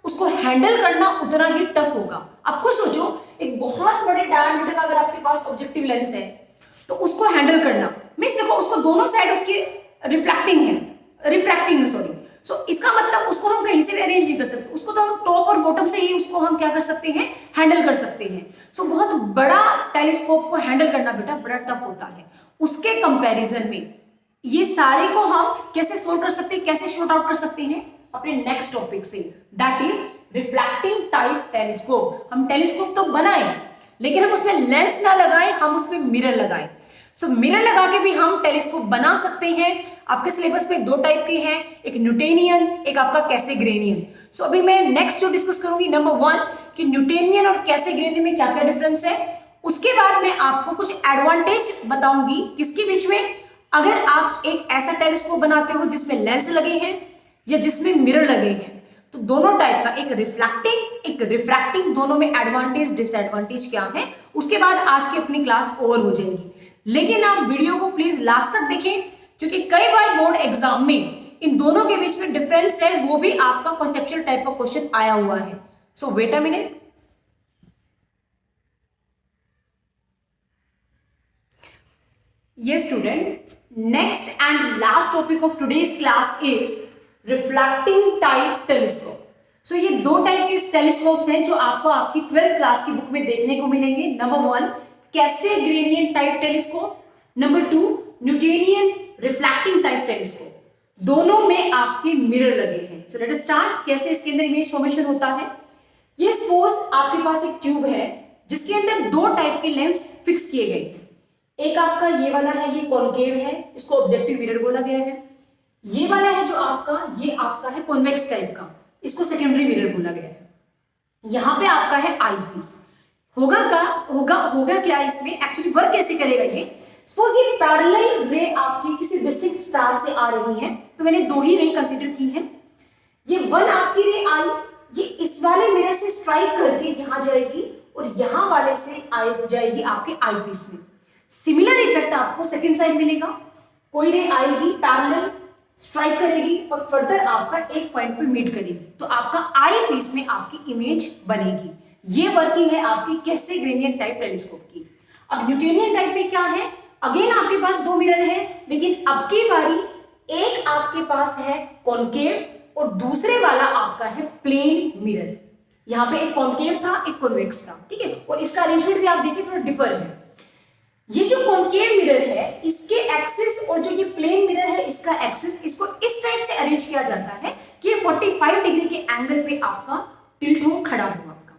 उसको हैंडल करना उतना ही टफ होगा। आप खुद सोचो, एक बहुत बड़े डायमीटर का अगर आपके पास ऑब्जेक्टिव लेंस है तो उसको हैंडल करना मींस देखो उसको दोनों साइड उसकी रिफ्रैक्टिंग है सॉरी। सो इसका मतलब उसको हम कहीं से भी अरेंज नहीं कर सकते, उसको तो हम टॉप और बॉटम से ही उसको हम क्या कर सकते हैं, हैंडल कर सकते हैं। सो बहुत बड़ा टेलीस्कोप को हैंडल करना बेटा बड़ा टफ होता है। उसके कंपैरिजन में ये सारे को हम कैसे सोल्व कर सकते हैं, कैसे शॉर्ट आउट कर सकते हैं अपने नेक्स्ट टॉपिक से, that is reflecting type telescope. हम टेलीस्कोप तो बनाए लेकिन हम उसमें लेंस ना लगाएं, हम उसमें मिरर लगाएं। सो मिरर लगा के भी हम टेलीस्कोप बना सकते हैं। आपके सिलेबस में 2 टाइप के हैं, एक न्यूटेनियन, एक आपका कैसेग्रेनियन। सो अभी मैं नेक्स्ट जो डिस्कस करूंगी नंबर 1 कि न्यूटेनियन और कैसेग्रेनियन में क्या क्या डिफरेंस है। उसके बाद मैं आपको कुछ एडवांटेज बताऊंगी किसके बीच में, अगर आप एक ऐसा टेलीस्कोप बनाते हो जिसमें लेंस लगे हैं या जिसमें मिरर लगे हैं। तो दोनों टाइप का, एक रिफ्लेक्टिंग एक रिफ्रैक्टिंग, दोनों में एडवांटेज डिसएडवांटेज क्या है, उसके बाद आज की अपनी क्लास ओवर हो जाएगी। लेकिन आप वीडियो को प्लीज लास्ट तक देखें क्योंकि कई बार बोर्ड एग्जाम में इन दोनों के बीच में डिफरेंस है, वो भी आपका कॉन्सेप्चुअल टाइप का क्वेश्चन आया हुआ है। So wait a minute. Yes student, next and last topic of today's class is reflecting type telescope. So ये 2 टाइप के टेलीस्कोप्स हैं जो आपको आपकी 12th क्लास की बुक में देखने को मिलेंगे। Number 1 Cassegrainian type telescope, number 2 Newtonian reflecting type telescope. दोनों में आपके मिरर लगे हैं। सो लेट अस स्टार्ट, कैसे इसके अंदर इमेज फॉर्मेशन होता है। ये सपोज आपके पास एक ट्यूब है जिसके अंदर 2 टाइप के लेंस फिक्स किए गए हैं। एक आपका ये वाला है, ये कॉनकेव है, इसको ऑब्जेक्टिव मिरर बोला गया है। ये वाला है जो आपका, ये आपका है कॉन्वेक्स टाइप का, इसको सेकेंडरी मिरर बोला गया है। यहाँ पे आपका है आई पीस। होगा क्या इसमें, एक्चुअली वर्क कैसे करेगा ये। सपोज ये पैरेलल रे आपकी किसी डिस्टिंक्ट स्टार से आ रही है, तो मैंने 2 ही रे कंसिडर की है। ये 1 आपकी रे आई, ये इस वाले मिरर से स्ट्राइक करके यहाँ जाएगी और यहाँ वाले से आ जाएगी आपके आईपीस में। सिमिलर इफेक्ट आपको सेकेंड साइड मिलेगा, कोई रे आएगी पैरेलल स्ट्राइक करेगी और फर्दर आपका एक पॉइंट पे मीट करेगी, तो आपका आई पीस में आपकी इमेज बनेगी। ये वर्किंग है आपकी कैसेग्रेनियन टाइप टेलीस्कोप की। अब न्यूटोनियन टाइप में क्या है, अगेन आपके पास दो मिरर है, लेकिन अब की बारी एक आपके पास है कॉनकेव और दूसरे वाला आपका है प्लेन मिरर। यहाँ पे एक कॉनकेव था, एक कॉन्वेक्स था, ठीक है। और इसका अरेंजमेंट भी आप देखिए थोड़ा डिफर है। ये जो कॉनकेव मिरर है इसके एक्सिस और जो ये प्लेन मिरर है इसका एक्सिस, इसको इस टाइप से अरेंज किया जाता है कि 45 डिग्री के एंगल पे आपका टिल्ट हो, खड़ा हो आपका।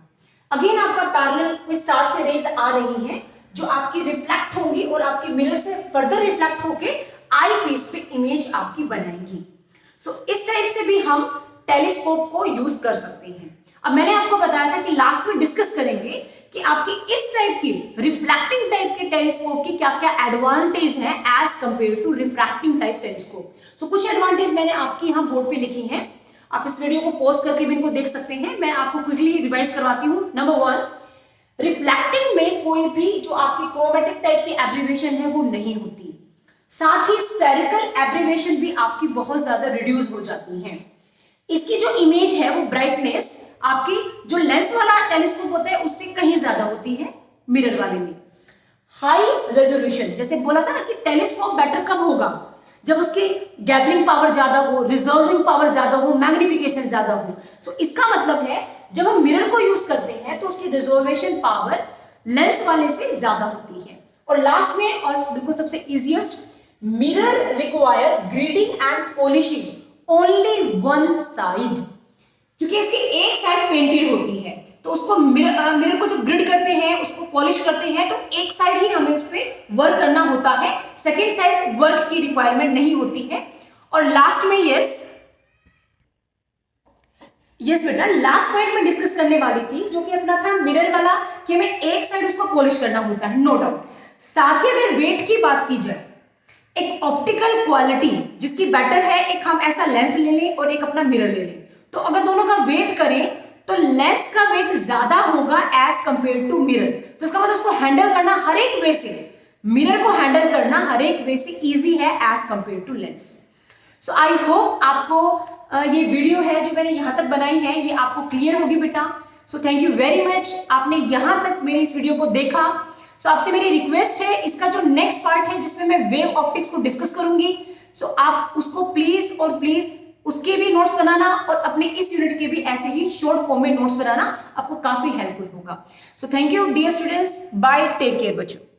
अगेन आपका पैरेलल कोई स्टार से रेज आ रही है जो आपकी रिफ्लेक्ट होंगी और आपके मिरर से फर्दर रिफ्लेक्ट होके आई पीस पे इमेज आपकी बनाएंगी। सो इस टाइप से भी हम टेलीस्कोप को यूज कर सकते हैं। अब मैंने आपको बताया था कि लास्ट में डिस्कस करेंगे कि आपकी इस टाइप की रिफ्लेक्टिंग टाइप के टेलीस्कोप की क्या क्या एडवांटेज है as compare to refracting type telescope. So कुछ एडवांटेज मैंने आपकी यहाँ बोर्ड पे लिखी हैं, आप इस वीडियो को पॉज करके भी इनको देख सकते हैं। मैं आपको क्विकली रिवाइज करवाती हूँ। नंबर 1, रिफ्लेक्टिंग में कोई भी जो आपकी क्रोमेटिक टाइप की एब्रीवेशन है वो नहीं होती, साथ ही स्फेरिकल एब्रीवेशन भी आपकी बहुत ज्यादा रिड्यूस हो जाती है। इसकी जो इमेज है वो ब्राइटनेस आपकी जो लेंस वाला टेलीस्कोप होता है उससे कहीं ज्यादा होती है मिरर वाले में। हाई रेजोल्यूशन, जैसे बोला था ना कि टेलीस्कोप बेटर कब होगा, जब उसकी गैदरिंग पावर ज्यादा हो, रिजॉल्विंग पावर ज्यादा हो, मैग्निफिकेशन ज्यादा हो। सो इसका मतलब है जब हम मिरर को यूज करते हैं तो उसकी रिजोल्वेशन पावर लेंस वाले से ज्यादा होती है। और लास्ट में और बिल्कुल सबसे easiest, mirror require grading and polishing only one side, क्योंकि इसकी एक साइड पेंटेड होती है तो उसको मिरर को जब ग्रिड करते हैं, उसको पॉलिश करते हैं तो एक साइड ही हमें उस पर वर्क करना होता है, सेकेंड साइड वर्क की रिक्वायरमेंट नहीं होती है। और लास्ट में यस बेटा, लास्ट पॉइंट में डिस्कस करने वाली थी जो कि अपना था मिरर वाला, कि हमें एक साइड उसको पॉलिश करना होता है, नो डाउट। साथ ही अगर वेट की बात की जाए, एक ऑप्टिकल क्वालिटी जिसकी बेटर है, एक हम ऐसा लेंस ले लें और एक अपना मिरर ले लें, तो अगर दोनों का वेट करें तो लेंस का वेट ज्यादा होगा एज कंपेयर टू मिरर। तो इसका मतलब उसको हैंडल करना हर एक वे से, मिरर को हैंडल करना हर एक वे से इजी है as compare to lens. So I hope आपको ये वीडियो है जो मैंने यहां तक बनाई है ये आपको क्लियर होगी बेटा। सो थैंक यू वेरी मच, आपने यहां तक मेरे इस वीडियो को देखा। सो आपसे मेरी रिक्वेस्ट है, इसका जो नेक्स्ट पार्ट है जिसमें मैं वेव ऑप्टिक्स को डिस्कस करूंगी, सो आप उसको प्लीज और प्लीज उसके भी नोट्स बनाना और अपने इस यूनिट के भी ऐसे ही शॉर्ट फॉर्म में नोट्स बनाना, आपको काफी हेल्पफुल होगा। So thank you dear students, bye, take care बच्चों।